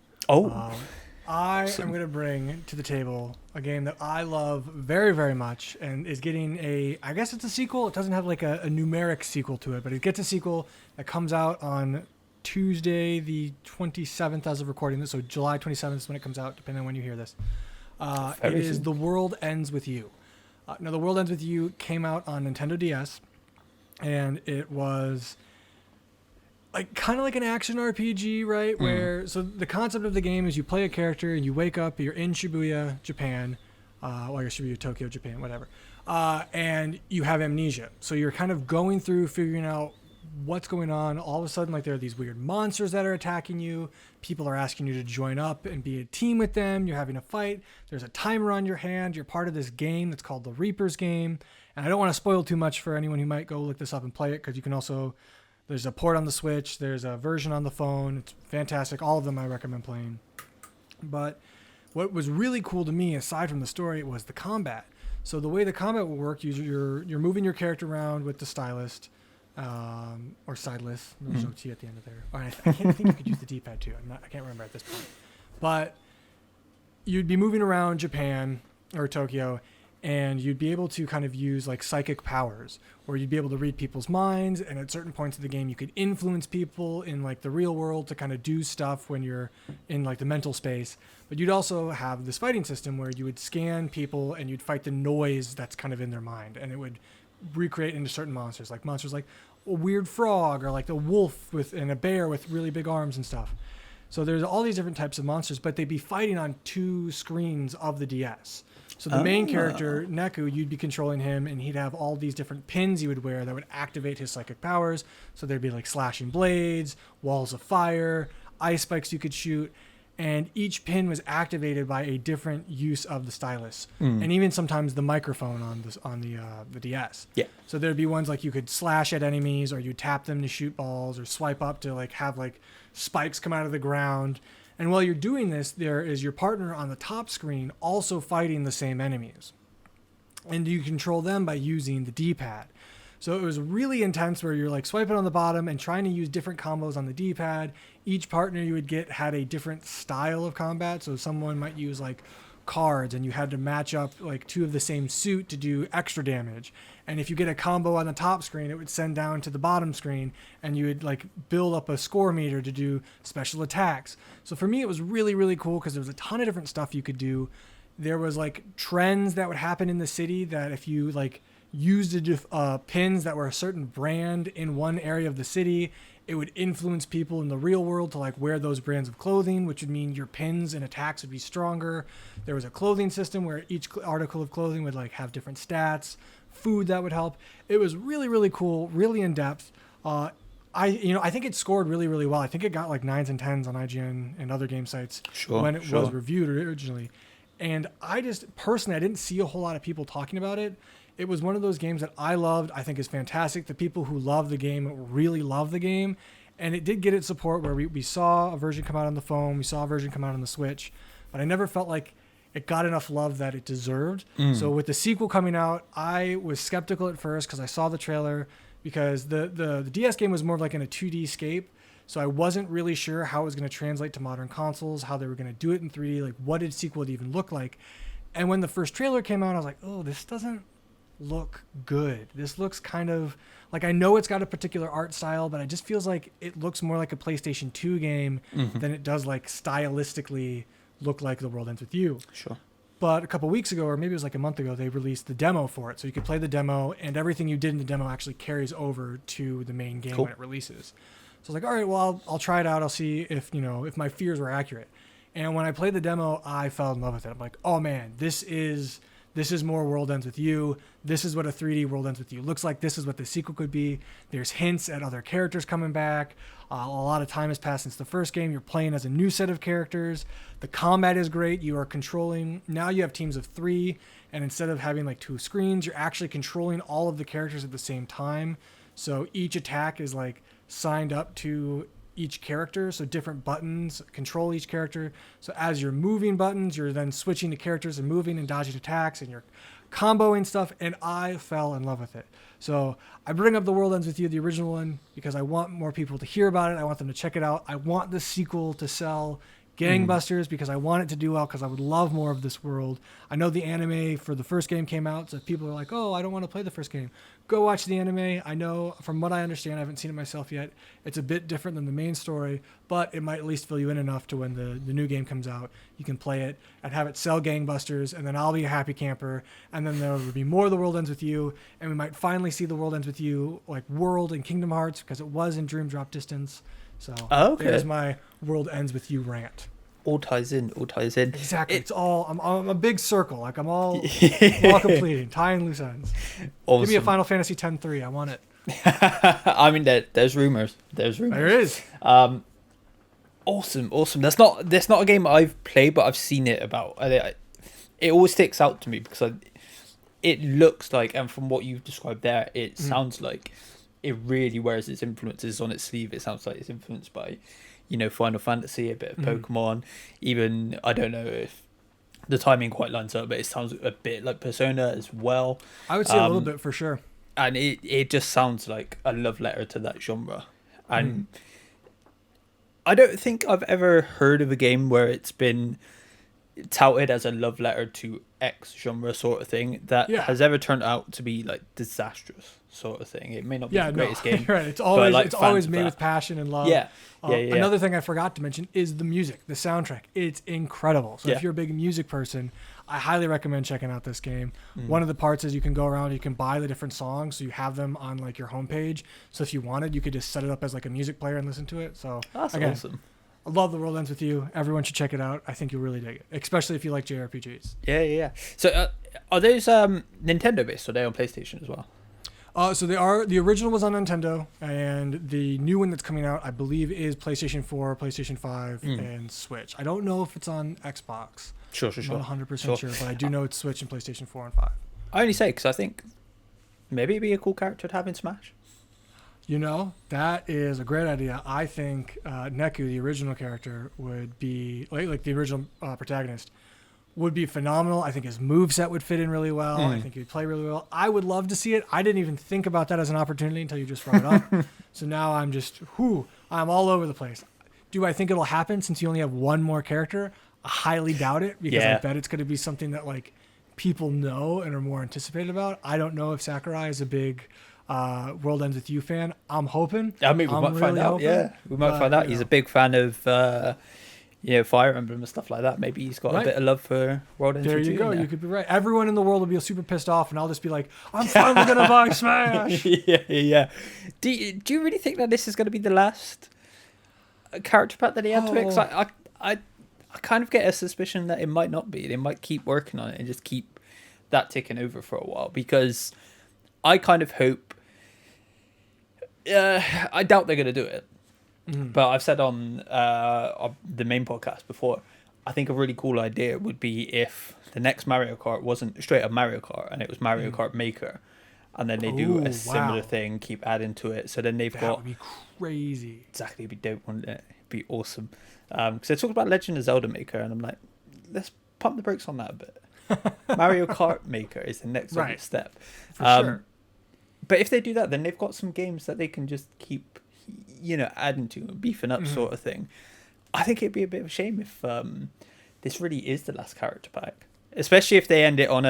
I am going to bring to the table a game that I love very, very much, and is getting I guess it's a sequel. It doesn't have like a numeric sequel to it, but it gets a sequel that comes out on Tuesday, the 27th as of recording this. So July 27th is when it comes out, depending on when you hear this. It is The World Ends With You. Now, The World Ends With You came out on Nintendo DS, and it was kind of like an action RPG, right? Where so the concept of the game is you play a character and you wake up, you're in Shibuya, Japan, or you're Shibuya, Tokyo, Japan, whatever, and you have amnesia. So you're kind of going through figuring out what's going on. All of a sudden, there are these weird monsters that are attacking you. People are asking you to join up and be a team with them. You're having a fight. There's a timer on your hand. You're part of this game that's called the Reaper's game. And I don't want to spoil too much for anyone who might go look this up and play it, because you can also, there's a port on the Switch. There's a version on the phone. It's fantastic. All of them I recommend playing. But what was really cool to me, aside from the story, was the combat. So the way the combat will work, you're moving your character around with the stylist, or sideless. There's no T at the end of there. Or I think you could use the D-pad too. I can't remember at this point. But you'd be moving around Japan or Tokyo, and you'd be able to kind of use like psychic powers, or you'd be able to read people's minds, and at certain points of the game you could influence people in like the real world to kind of do stuff when you're in like the mental space. But you'd also have this fighting system where you would scan people and you'd fight the noise that's kind of in their mind, and it would recreate into certain monsters like a weird frog, or like the wolf and a bear with really big arms and stuff. So there's all these different types of monsters, but they'd be fighting on 2 screens of the DS. So the main character, Neku, you'd be controlling him, and he'd have all these different pins you would wear that would activate his psychic powers. So there'd be like slashing blades, walls of fire, ice spikes you could shoot, and each pin was activated by a different use of the stylus, and even sometimes the microphone on the DS. Yeah. So there'd be ones like you could slash at enemies, or you tap them to shoot balls, or swipe up to like have like spikes come out of the ground. And while you're doing this, there is your partner on the top screen also fighting the same enemies. And you control them by using the D-pad. So it was really intense, where you're like swiping on the bottom and trying to use different combos on the D-pad. Each partner you would get had a different style of combat. So someone might use like cards, and you had to match up like 2 of the same suit to do extra damage. And if you get a combo on the top screen, it would send down to the bottom screen, and you would like build up a score meter to do special attacks. So for me, it was really, really cool, because there was a ton of different stuff you could do. There was like trends that would happen in the city that if you like used pins that were a certain brand in one area of the city, it would influence people in the real world to like wear those brands of clothing, which would mean your pins and attacks would be stronger. There was a clothing system where each article of clothing would like have different stats, food that would help. It was really, really cool, really in depth. I think it scored really, really well. I think it got like 9s and 10s on IGN and other game sites when it was reviewed originally. And I didn't see a whole lot of people talking about it. It was one of those games that I loved, I think is fantastic. The people who love the game really love the game. And it did get its support, where we saw a version come out on the phone, we saw a version come out on the Switch, but I never felt like it got enough love that it deserved. So with the sequel coming out, I was skeptical at first, because I saw the trailer, because the DS game was more of like in a 2D scape. So I wasn't really sure how it was going to translate to modern consoles, how they were going to do it in 3D, like what did sequel even look like. And when the first trailer came out, I was like, oh, this doesn't look good. This looks kind of like, I know it's got a particular art style, but it just feels like it looks more like a PlayStation 2 game than it does like stylistically look like The World Ends With You. Sure. But a couple weeks ago, or maybe it was like a month ago, they released the demo for it. So you could play the demo, and everything you did in the demo actually carries over to the main game when it releases. So I was like, all right, well, I'll try it out. I'll see if my fears were accurate. And when I played the demo, I fell in love with it. I'm like, oh man, this is more World Ends With You. This is what a 3D World Ends With You looks like. This is what the sequel could be. There's hints at other characters coming back. A lot of time has passed since the first game. You're playing as a new set of characters. The combat is great. You are controlling. Now you have teams of 3, and instead of having like 2 screens, you're actually controlling all of the characters at the same time. So each attack is like signed up to each character, so different buttons control each character. So as you're moving buttons, you're then switching to characters and moving and dodging attacks, and you're comboing stuff, and I fell in love with it. So I bring up The World Ends With You, the original one, because I want more people to hear about it. I want them to check it out. I want the sequel to sell gangbusters, because I want it to do well, because I would love more of this world. I know the anime for the first game came out, so if people are like, oh, I don't want to play the first game, go watch the anime. I know, from what I understand, I haven't seen it myself yet, it's a bit different than the main story, but it might at least fill you in enough to when the new game comes out, you can play it and have it sell gangbusters, and then I'll be a happy camper, and then there will be more of The World Ends With You, and we might finally see The World Ends With You like World in Kingdom Hearts, because it was in Dream Drop Distance. So there's my World Ends With You rant. All ties in. Exactly. It's all, I'm a big circle. Like I'm all completing, tying loose ends. Awesome. Give me a Final Fantasy X-3. I want it. I mean, there's rumors. There is. Awesome. That's not a game I've played, but I've seen it about. It always sticks out to me because it looks like, and from what you've described there, it sounds like it really wears its influences on its sleeve. It sounds like it's influenced by, Final Fantasy, a bit of Pokemon. Even, I don't know if the timing quite lines up, but it sounds a bit like Persona as well. I would say a little bit for sure. And it just sounds like a love letter to that genre. And I don't think I've ever heard of a game where it's been touted as a love letter to X genre sort of thing that has ever turned out to be like disastrous sort of thing. It may not be the greatest game. Right. It's always like, it's always made with passion and love. Yeah. Another thing I forgot to mention is the music, the soundtrack. It's incredible. So if you're a big music person, I highly recommend checking out this game. One of the parts is you can go around, you can buy the different songs, so you have them on like your homepage. So if you wanted, you could just set it up as like a music player and listen to it. So that's awesome. I love The World Ends With You. Everyone should check it out. I think you'll really dig it, especially if you like JRPGs. Yeah. So are those Nintendo based, or are they on PlayStation as well? So they are. The original was on Nintendo, and the new one that's coming out, I believe, is PlayStation 4, PlayStation 5, and Switch. I don't know if it's on Xbox. Sure. I'm not 100% sure, but I do know it's Switch and PlayStation 4 and 5. I only say because I think maybe it'd be a cool character to have in Smash. You know, that is a great idea. I think Neku, the original character, would be, like the original protagonist, would be phenomenal. I think his moveset would fit in really well. I think he'd play really well. I would love to see it. I didn't even think about that as an opportunity until you just brought it up. So now I'm just, I'm all over the place. Do I think it'll happen since you only have one more character? I highly doubt it, because I bet it's going to be something that like people know and are more anticipated about. I don't know if Sakurai is a big World Ends With You fan. I'm hoping. I mean, we might find out. Yeah, we might find out. He's a big fan of Fire Emblem and stuff like that. Maybe he's got a bit of love for World Ends With You. There you go. You could be right. Everyone in the world will be super pissed off, and I'll just be like, I'm finally gonna buy Smash. Yeah. Do you really think that this is going to be the last character pack that he had to make? 'Cause I kind of get a suspicion that it might not be. They might keep working on it and just keep that ticking over for a while, because I kind of hope. I doubt they're going to do it. But I've said on the main podcast before, I think a really cool idea would be if the next Mario Kart wasn't straight up Mario Kart and it was Mario Kart Maker, and then they do a similar thing, keep adding to it. So then that would be crazy. Exactly, it'd be dope, wouldn't it? It'd be awesome. Because they talked about Legend of Zelda Maker, and I'm like, let's pump the brakes on that a bit. Mario Kart Maker is the next obvious step. For sure. But if they do that, then they've got some games that they can just keep, adding to and beefing up sort of thing. I think it'd be a bit of a shame if this really is the last character pack, especially if they end it on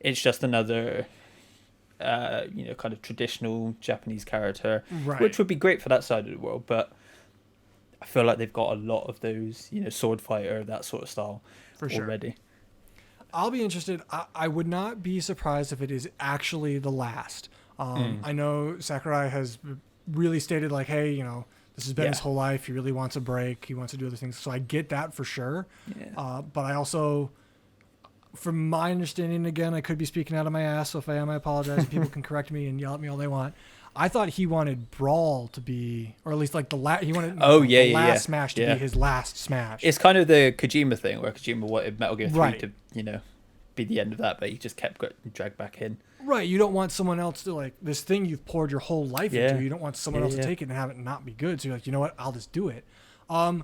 it's just another, kind of traditional Japanese character, which would be great for that side of the world. But I feel like they've got a lot of those, sword fighter, that sort of style already. Sure. I'll be interested. I would not be surprised if it is actually the last. I know Sakurai has really stated like, hey, this has been his whole life. He really wants a break. He wants to do other things. So I get that for sure. Yeah. But I also, from my understanding, again, I could be speaking out of my ass. So if I am, I apologize. People can correct me and yell at me all they want. I thought he wanted Brawl to be, or at least like the last. He wanted the last Smash to be his last Smash. It's kind of the Kojima thing, where Kojima wanted Metal Gear 3 to, be the end of that, but he just kept getting dragged back in. Right, you don't want someone else to, like, this thing you've poured your whole life into. You don't want someone else to take it and have it not be good. So you're like, you know what? I'll just do it. I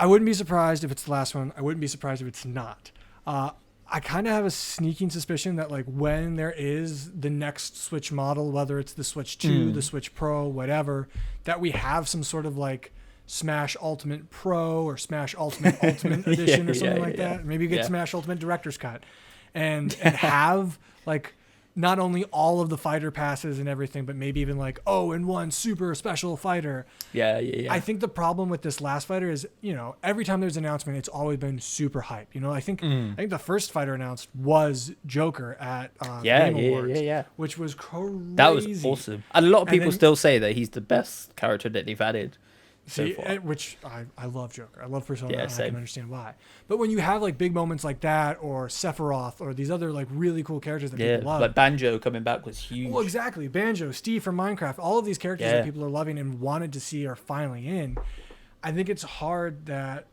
wouldn't be surprised if it's the last one. I wouldn't be surprised if it's not. I kind of have a sneaking suspicion that, like, when there is the next Switch model, whether it's the Switch 2, the Switch Pro, whatever, that we have some sort of, like, Smash Ultimate Pro or Smash Ultimate Edition or something like that. Maybe you get Smash Ultimate Director's Cut and have, like, not only all of the fighter passes and everything, but maybe even like, and one super special fighter. Yeah. I think the problem with this last fighter is, every time there's an announcement, it's always been super hype. I think the first fighter announced was Joker at Game Awards, which was crazy. That was awesome. And a lot of people still say that he's the best character that they've added. Which I love Joker. I love Persona, and I can understand why. But when you have like big moments like that, or Sephiroth, or these other like really cool characters that people love, like Banjo coming back was huge. Well, exactly. Banjo, Steve from Minecraft, all of these characters that people are loving and wanted to see are finally in. I think it's hard that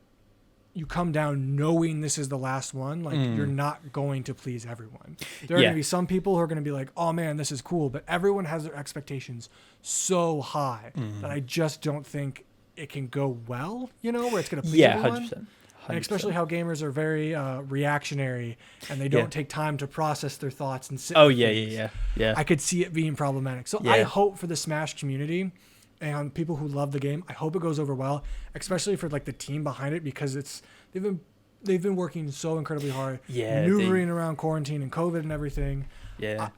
you come down knowing this is the last one. Like you're not going to please everyone. There are going to be some people who are going to be like, "Oh man, this is cool," but everyone has their expectations so high that I just don't think it can go well, where it's going to please everyone. 100%. And especially how gamers are very reactionary and they don't take time to process their thoughts and sit. Yeah. I could see it being problematic. So I hope for the Smash community and people who love the game, I hope it goes over well, especially for like the team behind it, because they've been they've been working so incredibly hard, Yeah, maneuvering around quarantine and COVID and everything. Yeah.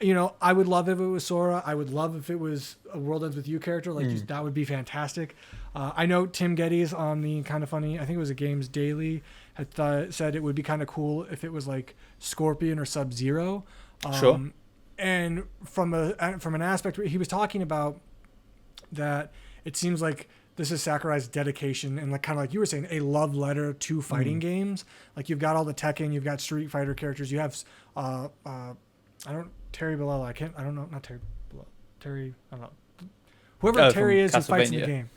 I would love if it was Sora. I would love if it was a World Ends With You character. That would be fantastic. I know Tim Geddes on the Kind of Funny, I think it was a Games Daily, had said it would be kind of cool if it was like Scorpion or Sub-Zero. Sure. And from an aspect, he was talking about that it seems like this is Sakurai's dedication and like kind of like you were saying, a love letter to fighting games. Like you've got all the Tekken, you've got Street Fighter characters, you have Terry Bollea. I don't know whoever Terry is who fights in the game.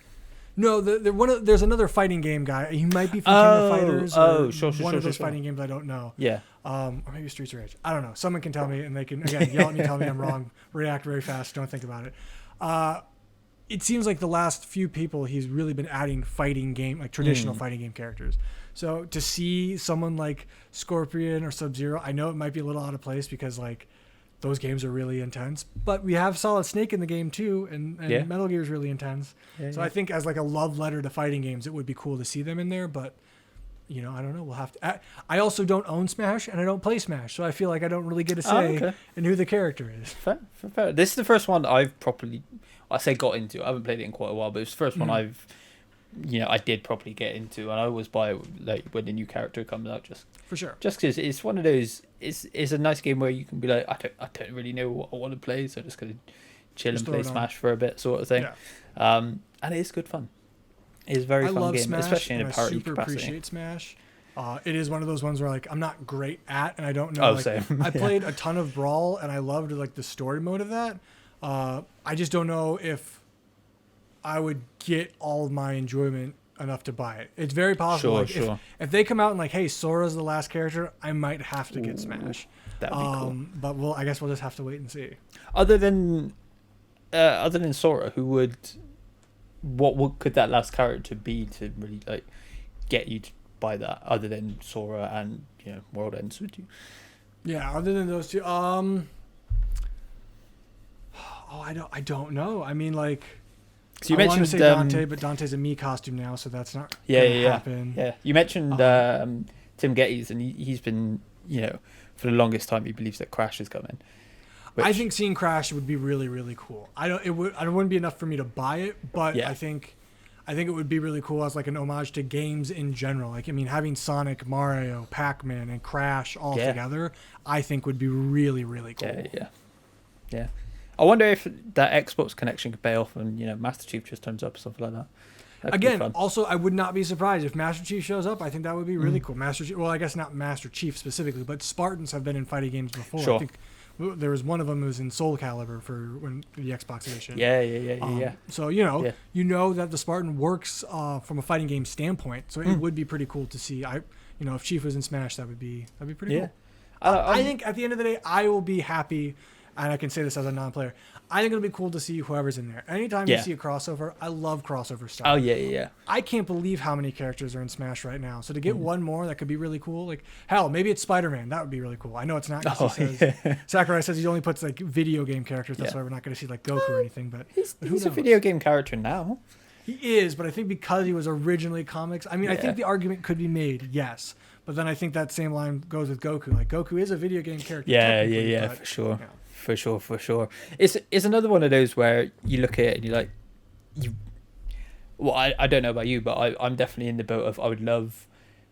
No, there's another fighting game guy. He might be from King of Fighters. One of those fighting games I don't know. Yeah. Or maybe Streets of Rage. I don't know. Someone can tell me, and they can again yell at me, tell me I'm wrong. React very fast. Don't think about it. It seems like the last few people he's really been adding fighting game, like traditional fighting game characters. So to see someone like Scorpion or Sub-Zero, I know it might be a little out of place because like those games are really intense, but we have Solid Snake in the game too, and Metal Gear is really intense. I think as like a love letter to fighting games, it would be cool to see them in there, but I don't know. We'll have to. I also don't own Smash and I don't play Smash, so I feel like I don't really get a say in who the character is. Fair. This is the first one I've properly, I say got into. I haven't played it in quite a while, but it's the first one I did properly get into, and I always buy it like when a new character comes out, just for sure. Just because it's one of those, it's a nice game where you can be like, I don't really know what I want to play, so I'm just gonna chill and play Smash for a bit, sort of thing. Yeah. And it is good fun. It is a very fun game, Smash, especially in a party capacity. I super appreciate Smash. It is one of those ones where like I'm not great at, and I don't know. Oh, same. I played a ton of Brawl, and I loved like the story mode of that. I just don't know if I would get all of my enjoyment enough to buy it. It's very possible. Sure. If they come out and like, hey, Sora's the last character, I might have to get Smash. That'd be cool. But I guess we'll just have to wait and see. Other than Sora, what could that last character be to really like get you to buy that? Other than Sora and World Ends With You. Yeah, other than those two, I don't know. I mean, like. So you I mentioned want to say Dante, but Dante's a Mii costume now, so that's not gonna happen. Yeah. You mentioned Tim Geddes, and he's been, for the longest time, he believes that Crash is coming. I think seeing Crash would be really, really cool. It wouldn't be enough for me to buy it, but I think it would be really cool as like an homage to games in general. Like, I mean, having Sonic, Mario, Pac-Man, and Crash all together, I think would be really, really cool. Yeah. I wonder if that Xbox connection could pay off and, Master Chief just turns up or something like that. Again, also, I would not be surprised if Master Chief shows up. I think that would be really cool. Master Chief, well, I guess not Master Chief specifically, but Spartans have been in fighting games before. Sure. I think there was one of them who was in Soul Calibur for the Xbox edition. Yeah. So, you know that the Spartan works from a fighting game standpoint. So it would be pretty cool to see. If Chief was in Smash, that'd be pretty cool. I think at the end of the day, I will be happy. And I can say this as a non-player. I think it'll be cool to see whoever's in there. Anytime you see a crossover, I love crossover stuff. Oh, yeah. I can't believe how many characters are in Smash right now. So to get one more, that could be really cool. Like, hell, maybe it's Spider-Man. That would be really cool. I know it's not. Sakurai says he only puts, like, video game characters. That's why we're not going to see, like, Goku or anything. But he's a video game character now. He is, but I think because he was originally comics, I think the argument could be made, yes. But then I think that same line goes with Goku. Like, Goku is a video game character. Yeah, but, for sure. Yeah. For sure. It's another one of those where you look at it and you're like, I don't know about you, but I'm definitely in the boat of I would love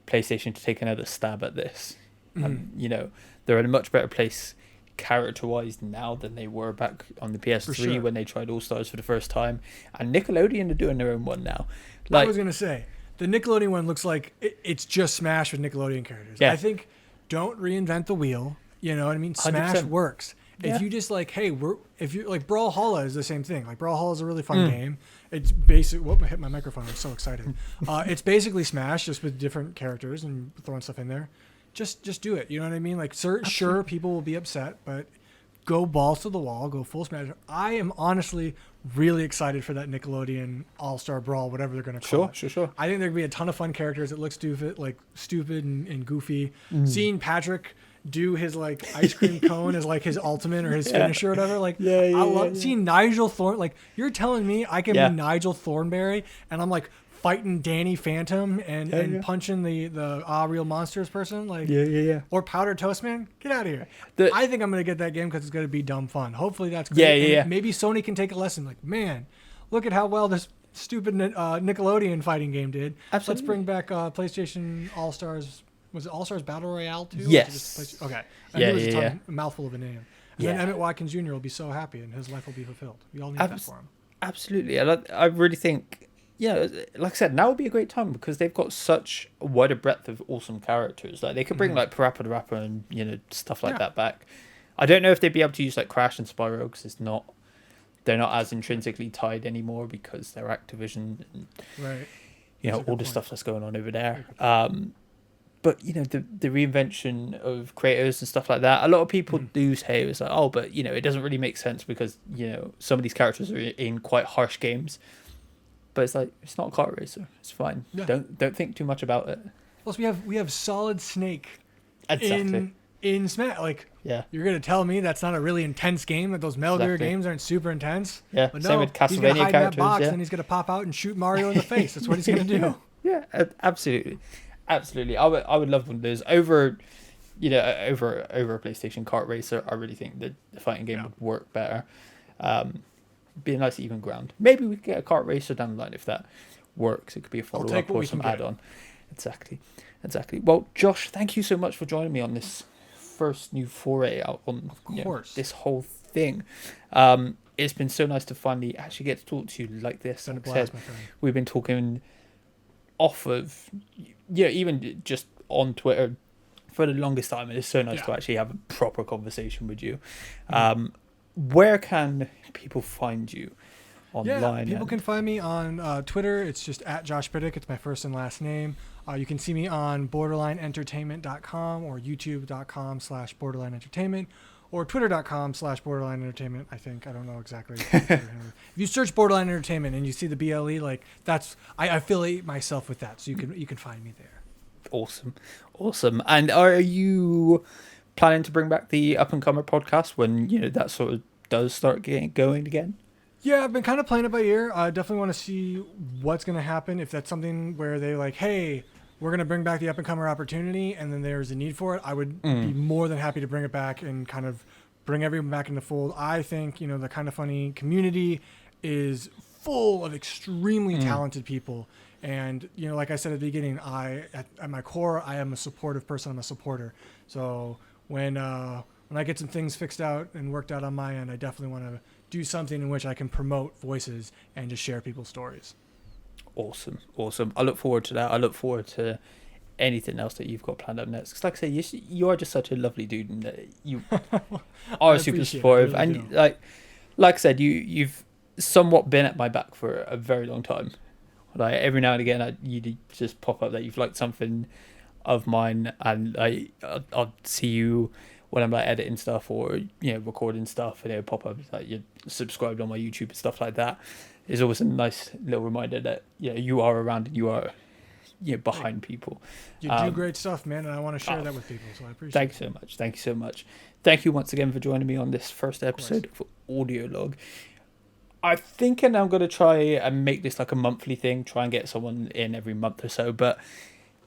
PlayStation to take another stab at this. They're in a much better place character-wise now than they were back on the PS3 when they tried All-Stars for the first time. And Nickelodeon are doing their own one now. I was going to say, the Nickelodeon one looks like it's just Smash with Nickelodeon characters. Yeah. I think don't reinvent the wheel. You know what I mean? Smash 100%. Works. If you just like, hey, if you like Brawlhalla is the same thing. Like Brawlhalla is a really fun game. It's basic. Whoop! I hit my microphone. I'm so excited. It's basically Smash just with different characters and throwing stuff in there. Just do it. You know what I mean? Like, sure, people will be upset, but go balls to the wall. Go full Smash. I am honestly really excited for that Nickelodeon All-Star Brawl, whatever they're going to call it. Sure. I think there could be a ton of fun characters that look stupid and goofy. Seeing Patrick do his like ice cream cone as like his ultimate or his finisher or whatever. Like, I love seeing Nigel Thorn. Like, you're telling me I can be Nigel Thornberry and I'm like fighting Danny Phantom and punching the Real Monsters person, like or Powdered Toast Man. Get out of here. I think I'm gonna get that game because it's gonna be dumb fun. Hopefully that's great. Maybe Sony can take a lesson. Like, man, look at how well this stupid Nickelodeon fighting game did. Absolutely. Let's bring back PlayStation All Stars. Was it All Stars Battle Royale too? Yes. Okay. It was a mouthful of a name. And then Emmett Watkins Jr. will be so happy and his life will be fulfilled. We all need that for him. Absolutely. I really think, like I said, now would be a great time because they've got such a wider breadth of awesome characters. Like they could bring like Parappa the Rapper and stuff like that back. I don't know if they'd be able to use like Crash and Spyro because they're not as intrinsically tied anymore because they're Activision and all the stuff that's going on over there. But the reinvention of creators and stuff like that, a lot of people do say it's like, but it doesn't really make sense because some of these characters are in quite harsh games. But it's like, it's not a kart racer. It's fine. Don't think too much about it. Plus, we have Solid Snake exactly in Smash. Like, you're gonna tell me that's not a really intense game? That those Metal Gear games aren't super intense? Yeah. But Same with Castlevania he's gonna hide characters. In that box and he's gonna pop out and shoot Mario in the face. That's what he's gonna do. Yeah, absolutely. Absolutely, I would love one of those over a PlayStation kart racer. I really think that the fighting game would work better. Be a nice even ground. Maybe we could get a kart racer down the line if that works. It could be a follow up or some add on. Exactly. Well, Josh, thank you so much for joining me on this first new foray out on this whole thing. It's been so nice to finally actually get to talk to you like this. Been a blast, my friend. We've been talking off of even just on Twitter for the longest time, and it's so nice to actually have a proper conversation with you. Where can people find you online? People can find me on Twitter. It's just at Josh Bittick. It's my first and last name. You can see me on borderlineentertainment.com or youtube.com/borderlineentertainment or twitter.com/borderlineentertainment. I don't know exactly. If you search Borderline Entertainment and you see the BLE, like that's I affiliate myself with that, so you can find me there. Awesome. And are you planning to bring back the Up and Comer podcast when that sort of does start getting going again? Yeah, I've been kind of playing it by ear. I definitely want to see what's going to happen. If that's something where they like, hey, we're going to bring back the Up and Comer opportunity, and then there's a need for it, I would be more than happy to bring it back and kind of bring everyone back in the fold. I think the Kind of Funny community is full of extremely talented people. And, like I said at the beginning, at my core, I am a supportive person. I'm a supporter. So when I get some things fixed out and worked out on my end, I definitely want to do something in which I can promote voices and just share people's stories. Awesome. I look forward to that. I look forward to anything else that you've got planned up next. Because like I say, you are just such a lovely dude, and you are super supportive. Really and like I said, you've somewhat been at my back for a very long time. Like every now and again, you just pop up that you've liked something of mine, and I'll see you when I'm like editing stuff or recording stuff, and it'll pop up like you're subscribed on my YouTube and stuff like that. It's always a nice little reminder that you are around and you are behind people. You do great stuff, man, and I want to share that with people, so I appreciate it. Thank you so much. Thank you once again for joining me on this first episode of Audio Log. I'm thinking I'm going to try and make this like a monthly thing, try and get someone in every month or so, but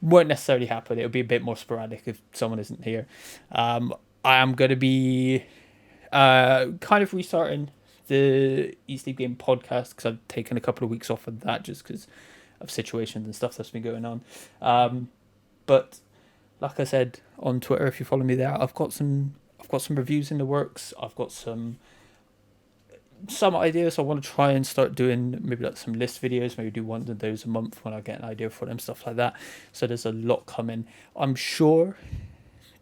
won't necessarily happen. It'll be a bit more sporadic if someone isn't here. I am going to be kind of restarting the Eat Sleep Game podcast because I've taken a couple of weeks off of that just because of situations and stuff that's been going on. But like I said on Twitter, if you follow me there, I've got some reviews in the works. I've got some ideas. I want to try and start doing maybe like some list videos, maybe do one of those a month when I get an idea for them, stuff like that. So there's a lot coming. I'm sure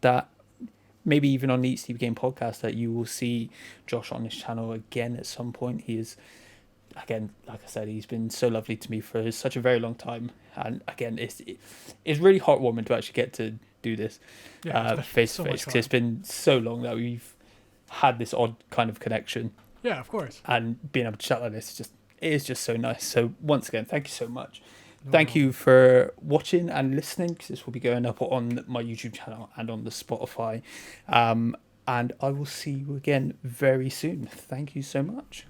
that maybe even on the Eat Sleep Game podcast that you will see Josh on this channel again at some point. He is, again, like I said, he's been so lovely to me for such a very long time. And again, it's really heartwarming to actually get to do this face to face because it's been so long that we've had this odd kind of connection. Yeah, of course. And being able to chat like this is just so nice. So once again, thank you so much. Thank you for watching and listening, because this will be going up on my YouTube channel and on the Spotify. And I will see you again very soon. Thank you so much.